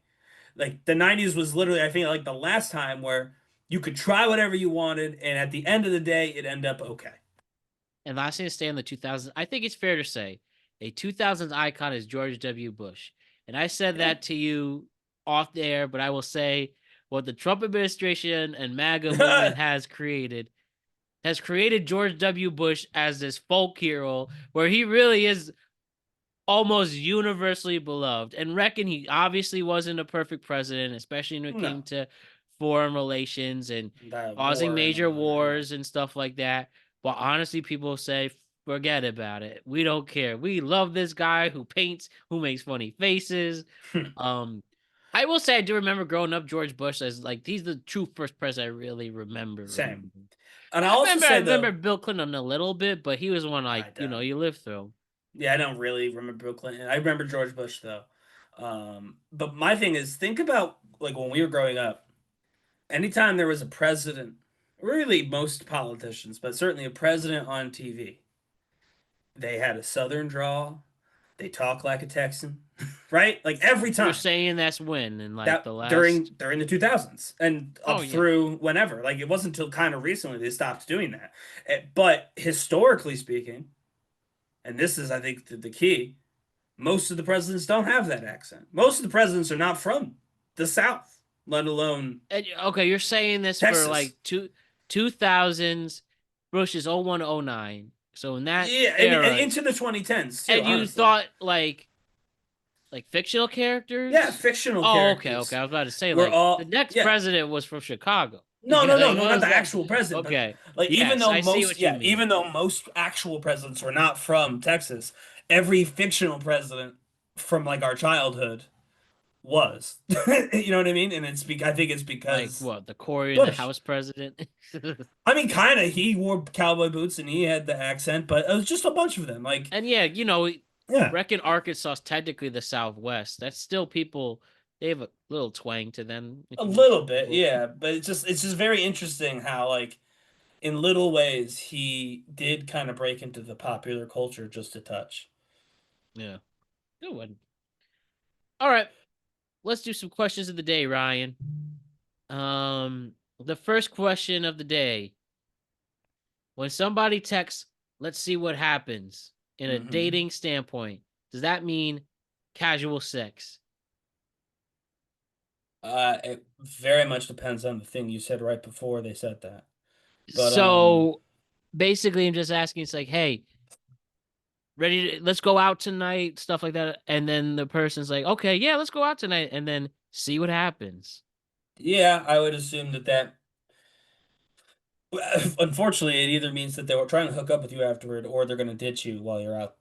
S2: Like the 90s was literally, I think, like the last time where you could try whatever you wanted and at the end of the day, it end up okay.
S1: And last thing to stay in the 2000s, I think it's fair to say a 2000s icon is George W. Bush. And I said
S2: Yeah.
S1: that to you off the air, but I will say what the Trump administration and MAGA movement has created George W. Bush as this folk hero where he really is almost universally beloved. And reckon he obviously wasn't a perfect president, especially when it
S2: No.
S1: came to foreign relations and
S2: That
S1: causing
S2: war and
S1: major
S2: all that, yeah.
S1: wars and stuff like that. But honestly, people say, forget about it. We don't care. We love this guy who paints, who makes funny faces. Um, I will say I do remember growing up George Bush as like he's the true first president I really remember.
S2: Same. And
S1: I
S2: I'll also
S1: remember I
S2: say
S1: remember
S2: though,
S1: Bill Clinton a little bit, but he was one like,
S2: I don't.
S1: you lived through.
S2: Yeah, I don't really remember Bill Clinton. I remember George Bush though. But my thing is, think about like when we were growing up. Anytime there was a president, really most politicians, but certainly a president on TV, They had a Southern drawl. They talk like a Texan, right? Like every
S1: You're
S2: time.
S1: saying that's when in like
S2: That
S1: the
S2: during
S1: last.
S2: during the 2000s and
S1: Oh
S2: up
S1: yeah.
S2: through whenever. Like it wasn't until kind of recently they stopped doing that. But historically speaking, and this is I think the key, most of the presidents don't have that accent. Most of the presidents are not from the South, let alone
S1: Okay, you're saying this for
S2: Texas.
S1: like 2000s versus 01 to 09. So in that
S2: Yeah, I mean
S1: era,
S2: into the 2010s too,
S1: and you
S2: honestly.
S1: thought like fictional
S2: Yeah,
S1: characters?
S2: fictional
S1: Oh, okay, okay.
S2: characters
S1: I was about to say
S2: were
S1: like the
S2: all
S1: next
S2: yeah.
S1: president was from Chicago.
S2: No, no, no,
S1: Like
S2: no,
S1: what
S2: not
S1: was
S2: the
S1: that?
S2: actual president, but
S1: Okay.
S2: like
S1: Yes, I see what you mean.
S2: even though most actual presidents were not from Texas, every fictional president from like our childhood was. You know what I mean? And I think it's
S1: Like
S2: because
S1: what, the Corey and the
S2: Bush.
S1: House president?
S2: I mean, kind of. He wore cowboy boots and he had the accent, but it was just a bunch of them. Like,
S1: And yeah,
S2: yeah,
S1: reckon Arkansas is technically the Southwest. That's still people. They have a little twang to them.
S2: a
S1: If you
S2: little bit, yeah. But it's just very interesting how like in little ways he did kind of break into the popular culture just a touch.
S1: yeah, good one. All right, let's do some questions of the day, Ryan. The first question of the day: when somebody texts, "Let's see what happens," in a
S2: Hmm.
S1: dating standpoint, does that mean casual sex?
S2: It very much depends on the thing you said right before they said that. But
S1: So basically, I'm just asking. It's like, hey, let's go out tonight, stuff like that. And then the person's like, okay, yeah, let's go out tonight, and then see what happens.
S2: yeah, I would assume that unfortunately it either means that they were trying to hook up with you afterward or they're gonna ditch you while you're out.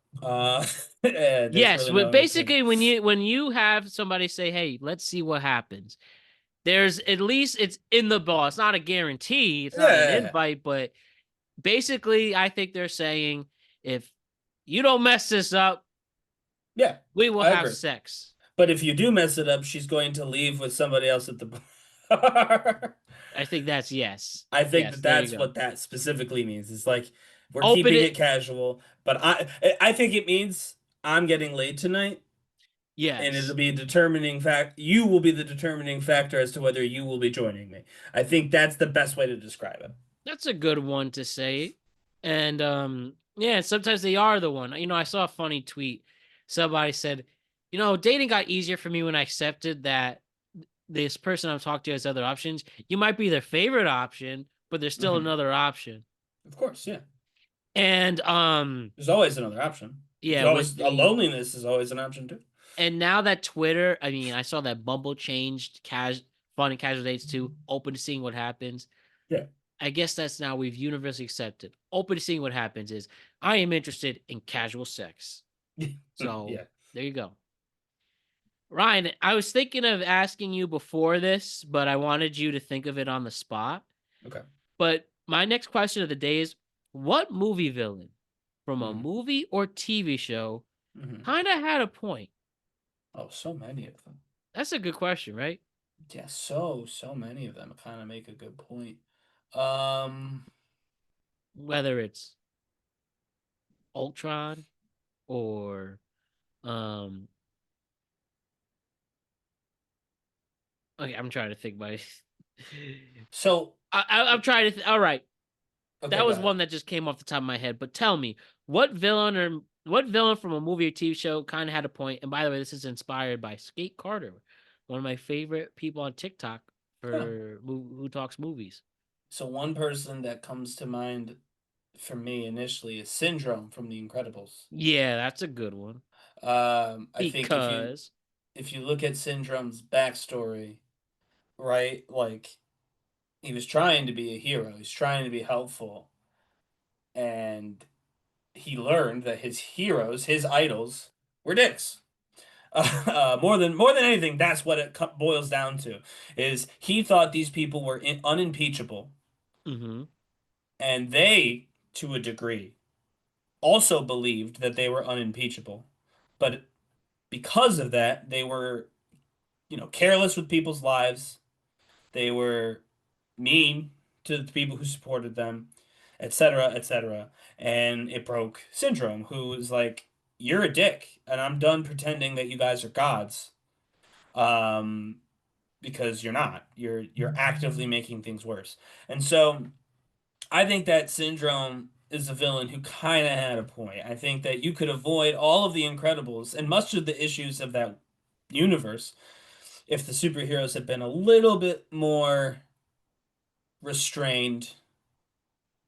S2: There's
S1: Yes,
S2: really
S1: but
S2: no in between.
S1: basically, when you have somebody say, hey, let's see what happens, there's at least it's in the ball. It's not a guarantee. It's not an
S2: Yeah,
S1: invite, but basically, I think they're saying if you don't mess this up,
S2: yeah,
S1: we will
S2: I
S1: have
S2: agree.
S1: sex.
S2: But if you do mess it up, she's going to leave with somebody else at the bar.
S1: I think that's yes.
S2: I think
S1: Yes,
S2: that
S1: there you
S2: that's
S1: go.
S2: what that specifically means. It's like we're
S1: Open
S2: keeping
S1: it.
S2: it casual, but I think it means I'm getting laid tonight, and it'll
S1: Yes.
S2: be a determining fact. You will be the determining factor as to whether you will be joining me. I think that's the best way to describe it.
S1: That's a good one to say. And yeah, sometimes they are the one. I saw a funny tweet. Somebody said, dating got easier for me when I accepted that this person I'm talking to has other options. You might be their favorite option, but there's still
S2: Hmm.
S1: another option.
S2: Of course, yeah.
S1: And
S2: There's always another option. You
S1: yeah,
S2: can
S1: with
S2: always a
S1: the
S2: loneliness is always an option too.
S1: and now that Twitter, I mean, I saw that Bumble changed fun and casual dates to open to seeing what happens.
S2: Yeah.
S1: I guess that's now we've universally accepted. Open to seeing what happens is I am interested in casual sex. So
S2: Yeah.
S1: there you go. Ryan, I was thinking of asking you before this, but I wanted you to think of it on the spot.
S2: Okay.
S1: But my next question of the day is what movie villain from a
S2: Hmm.
S1: movie or TV show
S2: Hmm.
S1: kind of had a point?
S2: Oh, so many of them.
S1: That's a good question, right?
S2: Yeah, so many of them kind of make a good point. Um,
S1: Whether it's Ultron or um okay, I'm trying to think my
S2: so
S1: I'm trying to all right.
S2: okay,
S1: That
S2: go
S1: was
S2: ahead.
S1: one that just came off the top of my head. But tell me, what villain from a movie or TV show kind of had a point? And by the way, this is inspired by Skate Carter, one of my favorite people on TikTok
S2: Huh.
S1: for who talks movies.
S2: So one person that comes to mind for me initially is Syndrome from The Incredibles.
S1: Yeah, that's a good one
S2: I think
S1: because
S2: if you look at Syndrome's backstory, right, like he was trying to be a hero, he's trying to be helpful, and he learned that his heroes, his idols, were dicks. More than anything, that's what it boils down to. Is he thought these people were unimpeachable,
S1: hmm
S2: and they, to a degree, also believed that they were unimpeachable. But because of that, they were, careless with people's lives. They were mean to the people who supported them, etc., etc. And it broke Syndrome, who was like, "You're a dick, and I'm done pretending that you guys are gods." Um, because you're not. You're actively making things worse. And so I think that Syndrome is a villain who kind of had a point. I think that you could avoid all of the Incredibles and much of the issues of that universe if the superheroes had been a little bit more restrained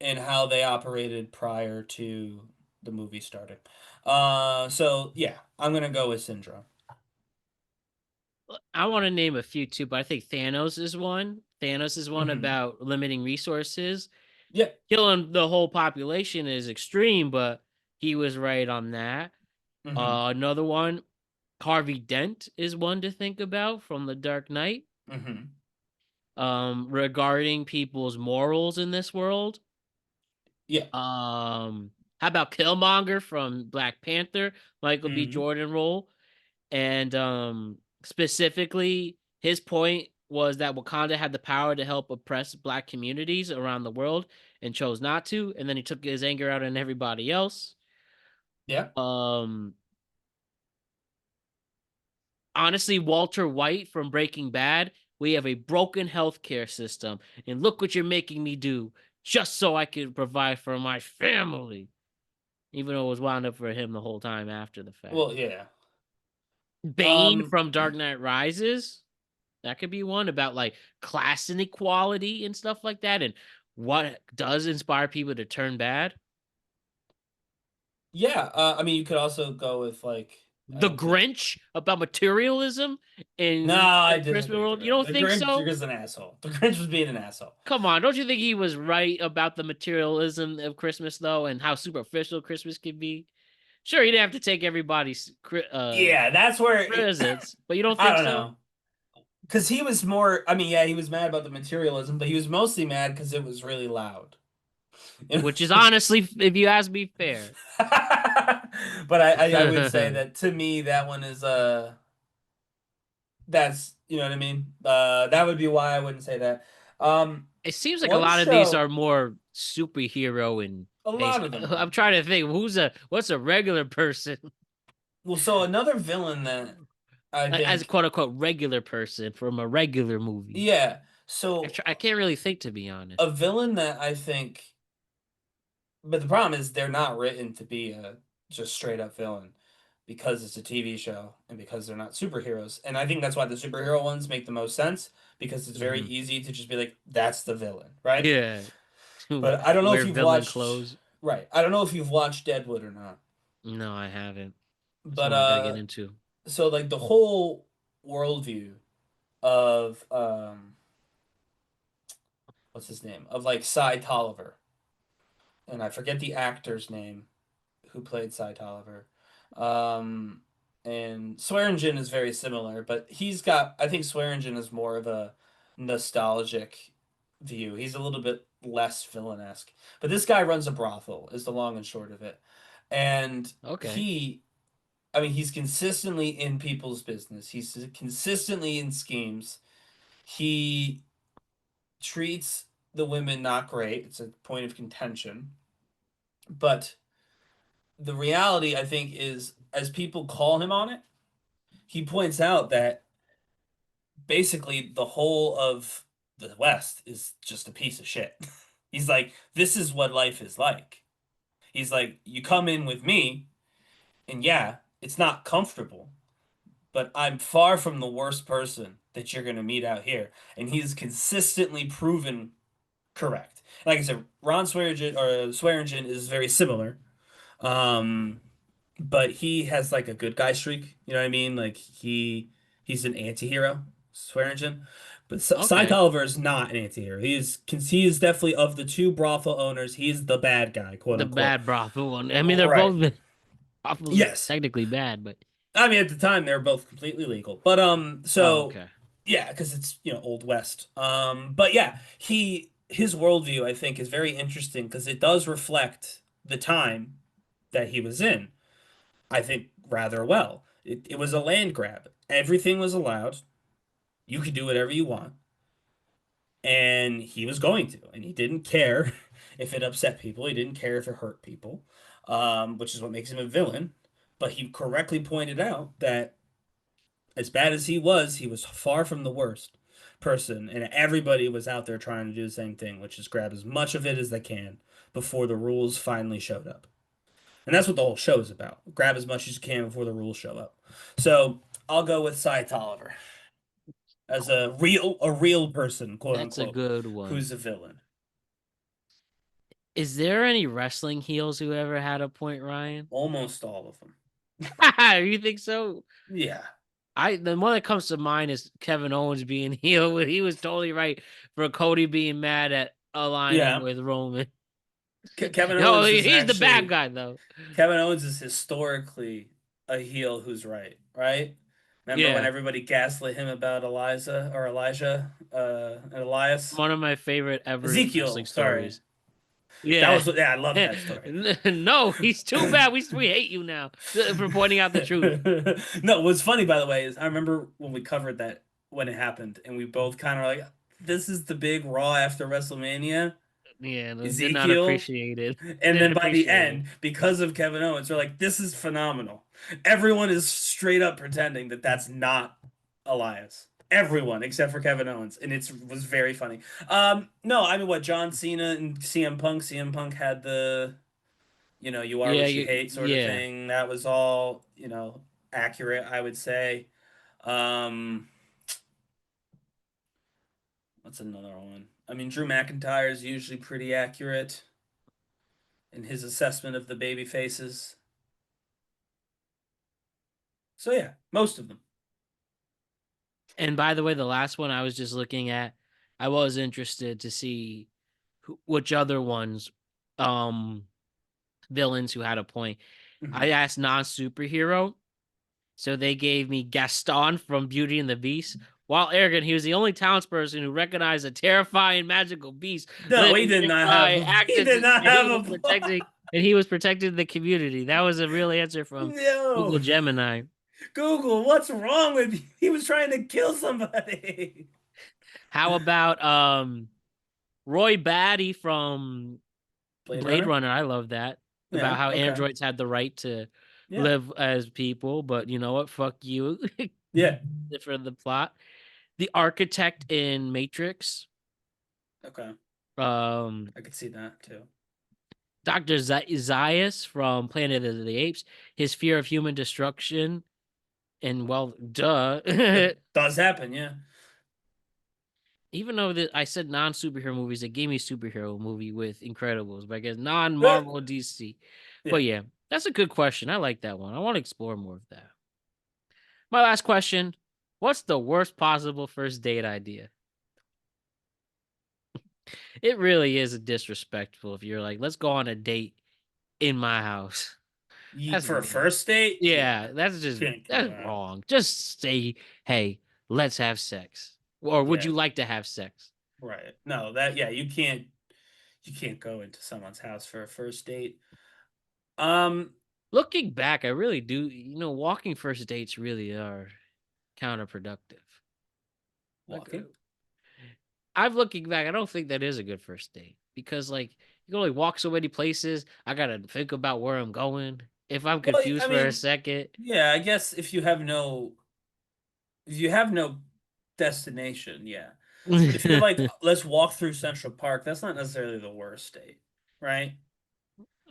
S2: in how they operated prior to the movie starting. So yeah, I'm gonna go with Syndrome.
S1: I want to name a few too, but I think Thanos is one. Thanos is one
S2: Hmm.
S1: about limiting resources.
S2: Yeah.
S1: Killing the whole population is extreme, but he was right on that.
S2: Hmm.
S1: Another one, Harvey Dent is one to think about from The Dark Knight.
S2: Hmm.
S1: Regarding people's morals in this world.
S2: Yeah.
S1: How about Killmonger from Black Panther, Michael B.
S2: Hmm.
S1: Jordan role, and specifically his point was that Wakanda had the power to help oppress Black communities around the world and chose not to, and then he took his anger out on everybody else.
S2: Yeah.
S1: Um, Honestly, Walter White from Breaking Bad, we have a broken healthcare system, and look what you're making me do just so I can provide for my family. Even though it was wound up for him the whole time after the fact.
S2: Well, yeah.
S1: Bane from Dark Knight Rises, that could be one about like class inequality and stuff like that, and what does inspire people to turn bad.
S2: Yeah. I mean, you could also go with like
S1: The Grinch about materialism
S2: No,
S1: in
S2: I
S1: the Christmas
S2: disagree with
S1: world. You
S2: that.
S1: don't
S2: The
S1: think
S2: Grinch
S1: so?
S2: is an asshole. The Grinch was being an asshole.
S1: Come on, don't you think he was right about the materialism of Christmas though, and how superficial Christmas can be? Sure, you didn't have to take everybody's
S2: Yeah, that's where
S1: presents, but you don't
S2: I
S1: think
S2: don't
S1: so?
S2: know. Because he was more, I mean, yeah, he was mad about the materialism, but he was mostly mad because it was really loud.
S1: Which is honestly, if you ask me, fair.
S2: But I would say that to me that one is that's you know what I mean? That would be why I wouldn't say that. Um
S1: It seems like a
S2: one
S1: lot of these are
S2: show,
S1: more superhero and
S2: a
S1: based.
S2: lot of them are.
S1: I'm trying to think what's a regular person
S2: Well, so another villain that I
S1: as a
S2: think,
S1: quote unquote regular person from a regular movie.
S2: yeah, so
S1: I can't really think, to be honest.
S2: a villain that I think, but the problem is they're not written to be a just straight up villain because it's a TV show and because they're not superheroes. And I think that's why the superhero ones make the most sense because it's very
S1: Hmm.
S2: easy to just be like, that's the villain, right?
S1: Yeah,
S2: But I don't know if
S1: wear
S2: you've
S1: villain
S2: watched,
S1: clothes.
S2: right? I don't know if you've watched Deadwood or not,
S1: No, I haven't. That's
S2: but
S1: one I gotta get into.
S2: so like the whole worldview of what's his name, of like Cy Tolliver, and I forget the actor's name who played Cy Tolliver. Um, and Swearingen is very similar, but he's got, I think Swearingen is more of a nostalgic view. He's a little bit less villain-esque. But this guy runs a brothel, is the long and short of it. And
S1: Okay,
S2: he, I mean, he's consistently in people's business. He's consistently in schemes. He treats the women not great. It's a point of contention. But the reality, I think, is as people call him on it, he points out that basically the whole of the West is just a piece of shit. He's like, this is what life is like. He's like, you come in with me, and yeah, it's not comfortable, but I'm far from the worst person that you're going to meet out here. And he's consistently proven correct. Like I said, Ron Swearingen or Swearingen is very similar. Um, but he has like a good guy streak. You know what I mean? Like he's an anti-hero, Swearingen. But Cy
S1: okay.
S2: Tolliver is not an anti-hero. He is definitely of the two brothel owners, he's the bad guy, quote
S1: The
S2: unquote.
S1: bad brothel one. I mean, they're
S2: Right.
S1: both brothels are
S2: Yes.
S1: technically bad, but
S2: I mean, at the time they were both completely legal. But
S1: oh,
S2: so
S1: okay.
S2: yeah, because it's Old West. But yeah, his worldview I think is very interesting because it does reflect the time that he was in. I think rather well. It was a land grab. Everything was allowed. You could do whatever you want. And he was going to, and he didn't care. if it upset people. He didn't care if it hurt people, which is what makes him a villain. But he correctly pointed out that as bad as he was far from the worst person, and everybody was out there trying to do the same thing, which is grab as much of it as they can before the rules finally showed up. And that's what the whole show is about. Grab as much as you can before the rules show up. So I'll go with Cy Tolliver as a real person, quote
S1: That's a
S2: unquote,
S1: good one.
S2: who's a villain.
S1: Is there any wrestling heels who ever had a point, Ryan?
S2: Almost all of them.
S1: You think so?
S2: Yeah.
S1: The one that comes to mind is Kevin Owens being heel. He was totally right for Cody being mad at aligning with Roman.
S2: Kevin
S1: No,
S2: Owens is
S1: he's the bad
S2: actually-
S1: guy though.
S2: Kevin Owens is historically a heel who's right? Remember when everybody gaslit him about Elijah and Elias?
S1: One of my favorite ever
S2: Ezekiel,
S1: wrestling
S2: sorry.
S1: stories. Yeah,
S2: I love that story.
S1: No, he's too bad. We hate you now for pointing out the truth.
S2: No, what's funny, by the way, is I remember when we covered that when it happened, and we both kind of like, this is the big Raw after WrestleMania.
S1: Yeah,
S2: Ezekiel,
S1: did not appreciate it.
S2: And then by the end, because of Kevin Owens, we're like, this is phenomenal. Everyone is straight up pretending that that's not Elias. Everyone except for Kevin Owens, and it was very funny. No, I mean, what, John Cena and CM Punk? CM Punk had the, you are what you hate sort of thing. That was all, accurate, I would say. What's another one? I mean, Drew McIntyre is usually pretty accurate in his assessment of the baby faces. So yeah, most of them.
S1: And by the way, the last one I was just looking at, I was interested to see which other ones, villains who had a point.
S2: Mm-hmm.
S1: I asked non-superhero, so they gave me Gaston from Beauty and the Beast. While arrogant, he was the only townsperson who recognized a terrifying magical beast.
S2: No, he did not have. He did not have a
S1: protecting, and he was protecting the community. That was a real answer from Google Gemini.
S2: Google, what's wrong with you? He was trying to kill somebody.
S1: How about Roy Batty from Blade Runner? I love that. About how androids had the right to live as people, but you know what? Fuck you.
S2: Yeah.
S1: For the plot. The architect in Matrix.
S2: Okay.
S1: I
S2: could see that too.
S1: Dr. Zaius from Planet of the Apes. His fear of human destruction. And well, duh.
S2: It does happen, yeah.
S1: Even though I said non-superhero movies, it gave me a superhero movie with Incredibles, but I guess non-Marvel DC. Yeah. But yeah, that's a good question. I like that one. I want to explore more of that. My last question. What's the worst possible first date idea? It really is disrespectful if you're like, let's go on a date in my house.
S2: That's for a first date?
S1: Yeah, that's wrong. Just say, hey, let's have sex. Or would you like to have sex?
S2: Right. No, you can't go into someone's house for a first date.
S1: Looking back, I really do, walking first dates really are counterproductive.
S2: Walking?
S1: I'm looking back, I don't think that is a good first date because you can only walk so many places. I gotta think about where I'm going. If I'm confused for a second.
S2: Yeah, I guess if you have no destination, yeah. If you're like, let's walk through Central Park, that's not necessarily the worst date, right?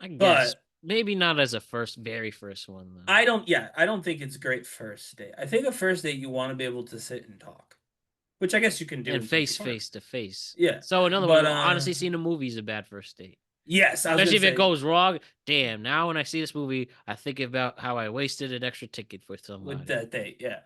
S1: I guess. But maybe not as a very first one, though.
S2: I don't think it's a great first date. I think a first date, you want to be able to sit and talk, which I guess you can do.
S1: And face to face.
S2: Yeah.
S1: So in other words, honestly, seeing a movie is a bad first date.
S2: Yes.
S1: Especially if it goes wrong. Damn, now when I see this movie, I think about how I wasted an extra ticket for somebody.
S2: With that date, yeah.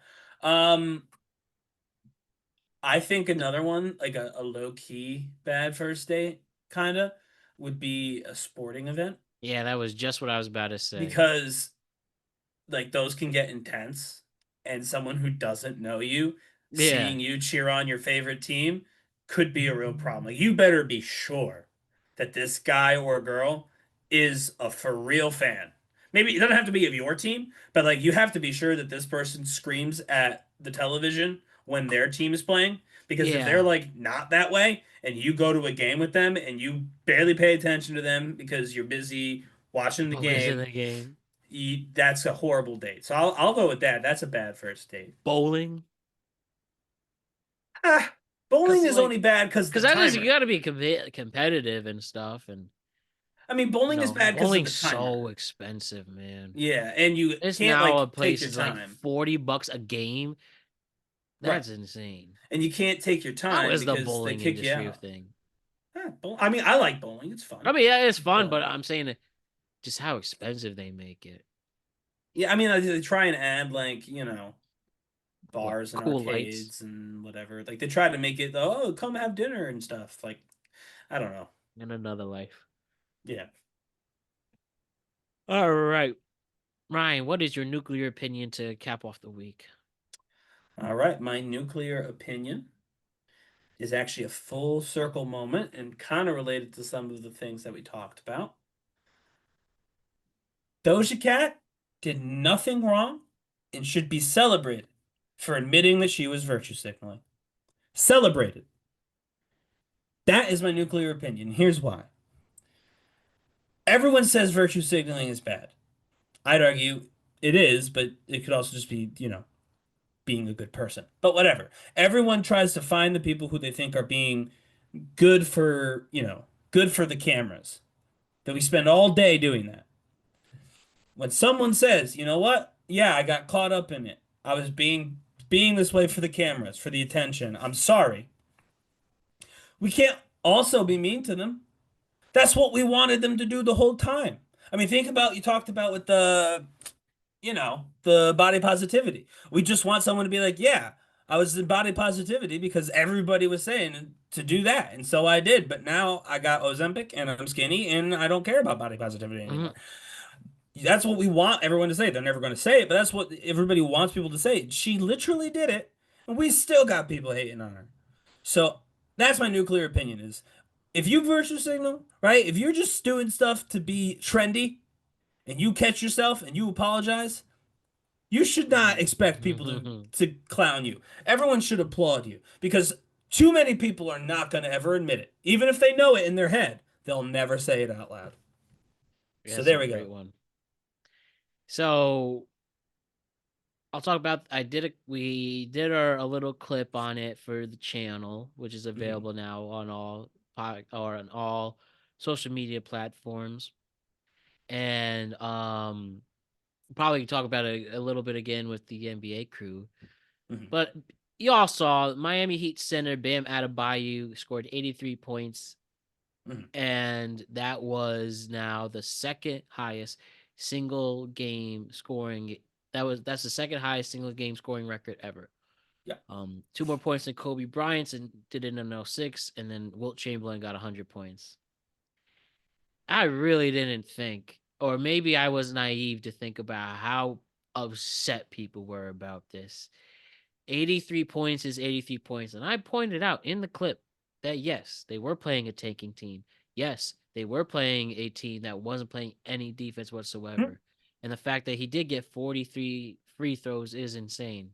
S2: I think another one, like a low-key bad first date, kind of, would be a sporting event.
S1: Yeah, that was just what I was about to say.
S2: Because, those can get intense, and someone who doesn't know you, seeing you cheer on your favorite team, could be a real problem. You better be sure that this guy or girl is a for real fan. Maybe it doesn't have to be of your team, but you have to be sure that this person screams at the television when their team is playing, Because if they're like not that way and you go to a game with them and you barely pay attention to them because you're busy watching the game, that's a horrible date. So I'll go with that. That's a bad first date.
S1: Bowling.
S2: Bowling is only bad because
S1: you got to be competitive and stuff. And
S2: I mean, bowling is bad because
S1: bowling's so expensive, man.
S2: Yeah, and you
S1: it's
S2: can't
S1: now
S2: like
S1: a place
S2: take your time.
S1: Like $40 a game. That's insane.
S2: And you can't take your time.
S1: How is the bowling industry thing?
S2: I mean, I like bowling. It's fun.
S1: I mean, yeah, it's fun, but I'm saying just how expensive they make it.
S2: Yeah, I mean, they try and add like, you know, bars and
S1: cool
S2: arcades
S1: lights
S2: and whatever. Like they try to make it, oh, come have dinner and stuff. Like, I don't know.
S1: In another life.
S2: Yeah.
S1: All right. Ryan, what is your nuclear opinion to cap off the week?
S2: All right. My nuclear opinion is actually a full circle moment and kind of related to some of the things that we talked about. Doja Cat did nothing wrong and should be celebrated for admitting that she was virtue signaling. Celebrated. That is my nuclear opinion. Here's why. Everyone says virtue signaling is bad. I'd argue it is, but it could also just be, you know, being a good person. But whatever. Everyone tries to find the people who they think are being good for, you know, good for the cameras. That we spend all day doing that. When someone says, you know what? Yeah, I got caught up in it. I was being this way for the cameras, for the attention. I'm sorry. We can't also be mean to them. That's what we wanted them to do the whole time. I mean, think about, you talked about with the, you know, the body positivity. We just want someone to be like, yeah, I was in body positivity because everybody was saying to do that. And so I did. But now I got Ozeympic and I'm skinny and I don't care about body positivity anymore. That's what we want everyone to say. They're never going to say it, but that's what everybody wants people to say. She literally did it, and we still got people hating on her. So that's my nuclear opinion is, if you virtue signal, right? If you're just doing stuff to be trendy and you catch yourself and you apologize, you should not expect people to clown you. Everyone should applaud you because too many people are not going to ever admit it. Even if they know it in their head, they'll never say it out loud.
S1: Yeah,
S2: so there we go.
S1: So I'll talk about, we did a little clip on it for the channel, which is available now on all social media platforms. And probably talk about it a little bit again with the NBA crew. But you all saw Miami Heat center Bam Adebayo scored 83 points. And that was now the second highest single game scoring. That's the second highest single game scoring record ever.
S2: Yeah.
S1: 2 more points than Kobe Bryant and did it in 06, and then Wilt Chamberlain got 100 points. I really didn't think, or maybe I was naive to think about how upset people were about this. 83 points is 83 points. And I pointed out in the clip that yes, they were playing a tanking team. Yes, they were playing a team that wasn't playing any defense whatsoever. And the fact that he did get 43 free throws is insane.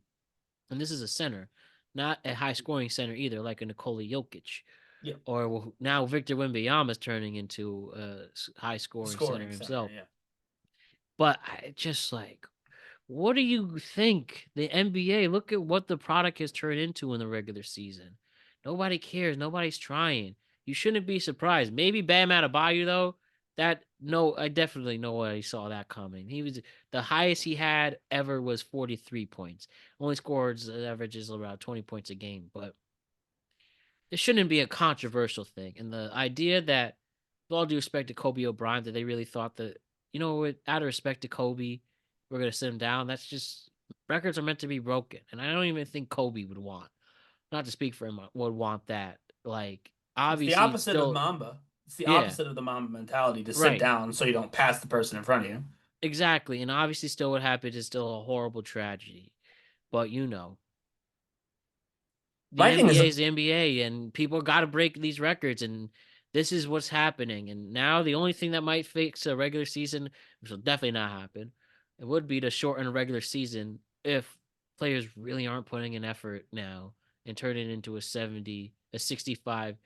S1: And this is a center, not a high-scoring center either, like a Nikola Jokic.
S2: Yeah.
S1: Or now Victor Wembanyama is turning into a high-scoring center himself.
S2: Yeah.
S1: But I just like, what do you think? The NBA, look at what the product has turned into in the regular season. Nobody cares. Nobody's trying. You shouldn't be surprised. Maybe Bam Adebayo, though, I definitely know I saw that coming. He was the highest he had ever was 43 points. Only scores averages around 20 points a game, but it shouldn't be a controversial thing. And the idea that, with all due respect to Kobe O'Brien, that they really thought that, you know, out of respect to Kobe, we're going to sit him down. That's just, records are meant to be broken. And I don't even think Kobe would want, not to speak for him, would want that. Like, obviously.
S2: It's the opposite of Mamba. It's the opposite of the Mamba mentality to sit down so you don't pass the person in front of you.
S1: Exactly. And obviously still what happened is still a horrible tragedy. But you know. The NBA is the NBA, and people got to break these records, and this is what's happening. And now the only thing that might fix a regular season, which will definitely not happen, it would be to shorten a regular season if players really aren't putting in effort now and turn it into a 70, a 65.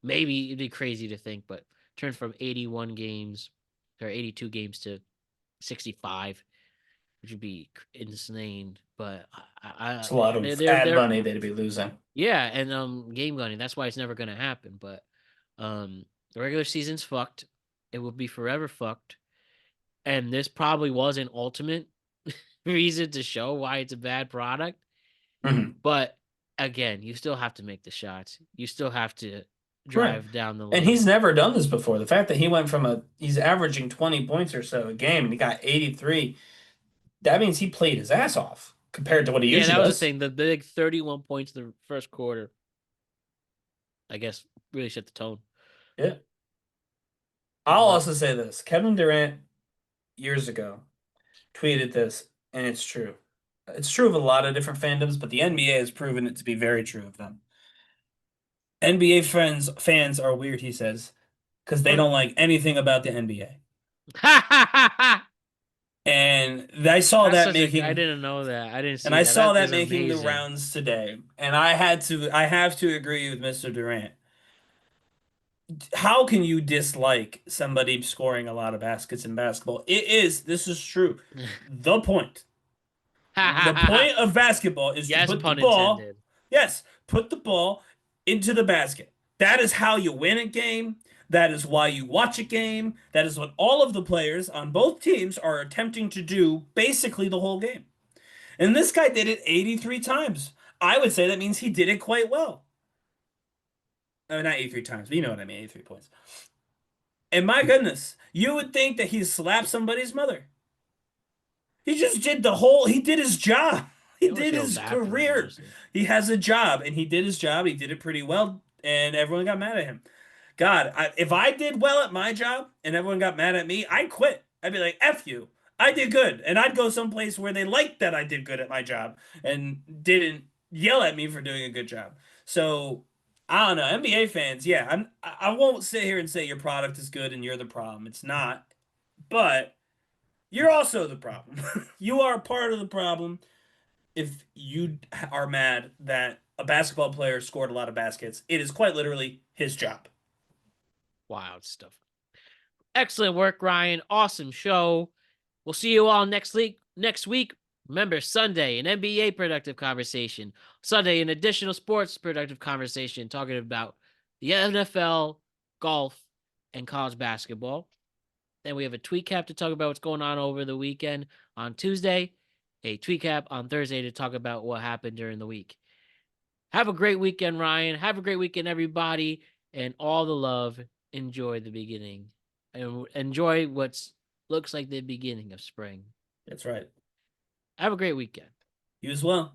S1: Maybe it'd be crazy to think, but turn from 81 games or 82 games to 65, which would be insane. But
S2: It's a lot of ad money they'd be losing.
S1: Yeah, and game gunning. That's why it's never gonna happen. But the regular season's fucked. It will be forever fucked. And this probably was an ultimate reason to show why it's a bad product.
S2: Mhm.
S1: But again, you still have to make the shots. You still have to drive down the lane.
S2: And he's never done this before. The fact that he went from he's averaging 20 points or so a game and he got 83, that means he played his ass off compared to what he usually does.
S1: Yeah, that was the thing. The big 31 points in the first quarter, I guess, really set the tone.
S2: Yeah. I'll also say this. Kevin Durant, years ago, tweeted this, and it's true. It's true of a lot of different fandoms, but the NBA has proven it to be very true of them. NBA fans are weird, he says, because they don't like anything about the NBA. And I saw that making.
S1: I didn't know that. I didn't see.
S2: And I saw that making the rounds today, and I have to agree with Mr. Durant. How can you dislike somebody scoring a lot of baskets in basketball? This is true. The point. The point of basketball is to put the ball. Intended. Yes, put the ball into the basket. That is how you win a game. That is why you watch a game. That is what all of the players on both teams are attempting to do basically the whole game. And this guy did it 83 times. I would say that means he did it quite well. No, not 83 times, but you know what I mean, 83 points. And my goodness, you would think that he slapped somebody's mother. He just did he did his job. He did his career. He has a job, and he did his job. He did it pretty well, and everyone got mad at him. God, if I did well at my job and everyone got mad at me, I'd quit. I'd be like, F you. I did good. And I'd go someplace where they liked that I did good at my job and didn't yell at me for doing a good job. So, I don't know. NBA fans, yeah, I won't sit here and say your product is good and you're the problem. It's not. But you're also the problem. You are part of the problem if you are mad that a basketball player scored a lot of baskets. It is quite literally his job.
S1: Wild stuff. Excellent work, Ryan. Awesome show. We'll see you all next week. Remember, Sunday, an NBA productive conversation. Sunday, an additional sports productive conversation talking about the NFL, golf, and college basketball. Then we have a tweet cap to talk about what's going on over the weekend on Tuesday. A tweet cap on Thursday to talk about what happened during the week. Have a great weekend, Ryan. Have a great weekend, everybody. And all the love. Enjoy the beginning. And enjoy what looks like the beginning of spring.
S2: That's right.
S1: Have a great weekend.
S2: You as well.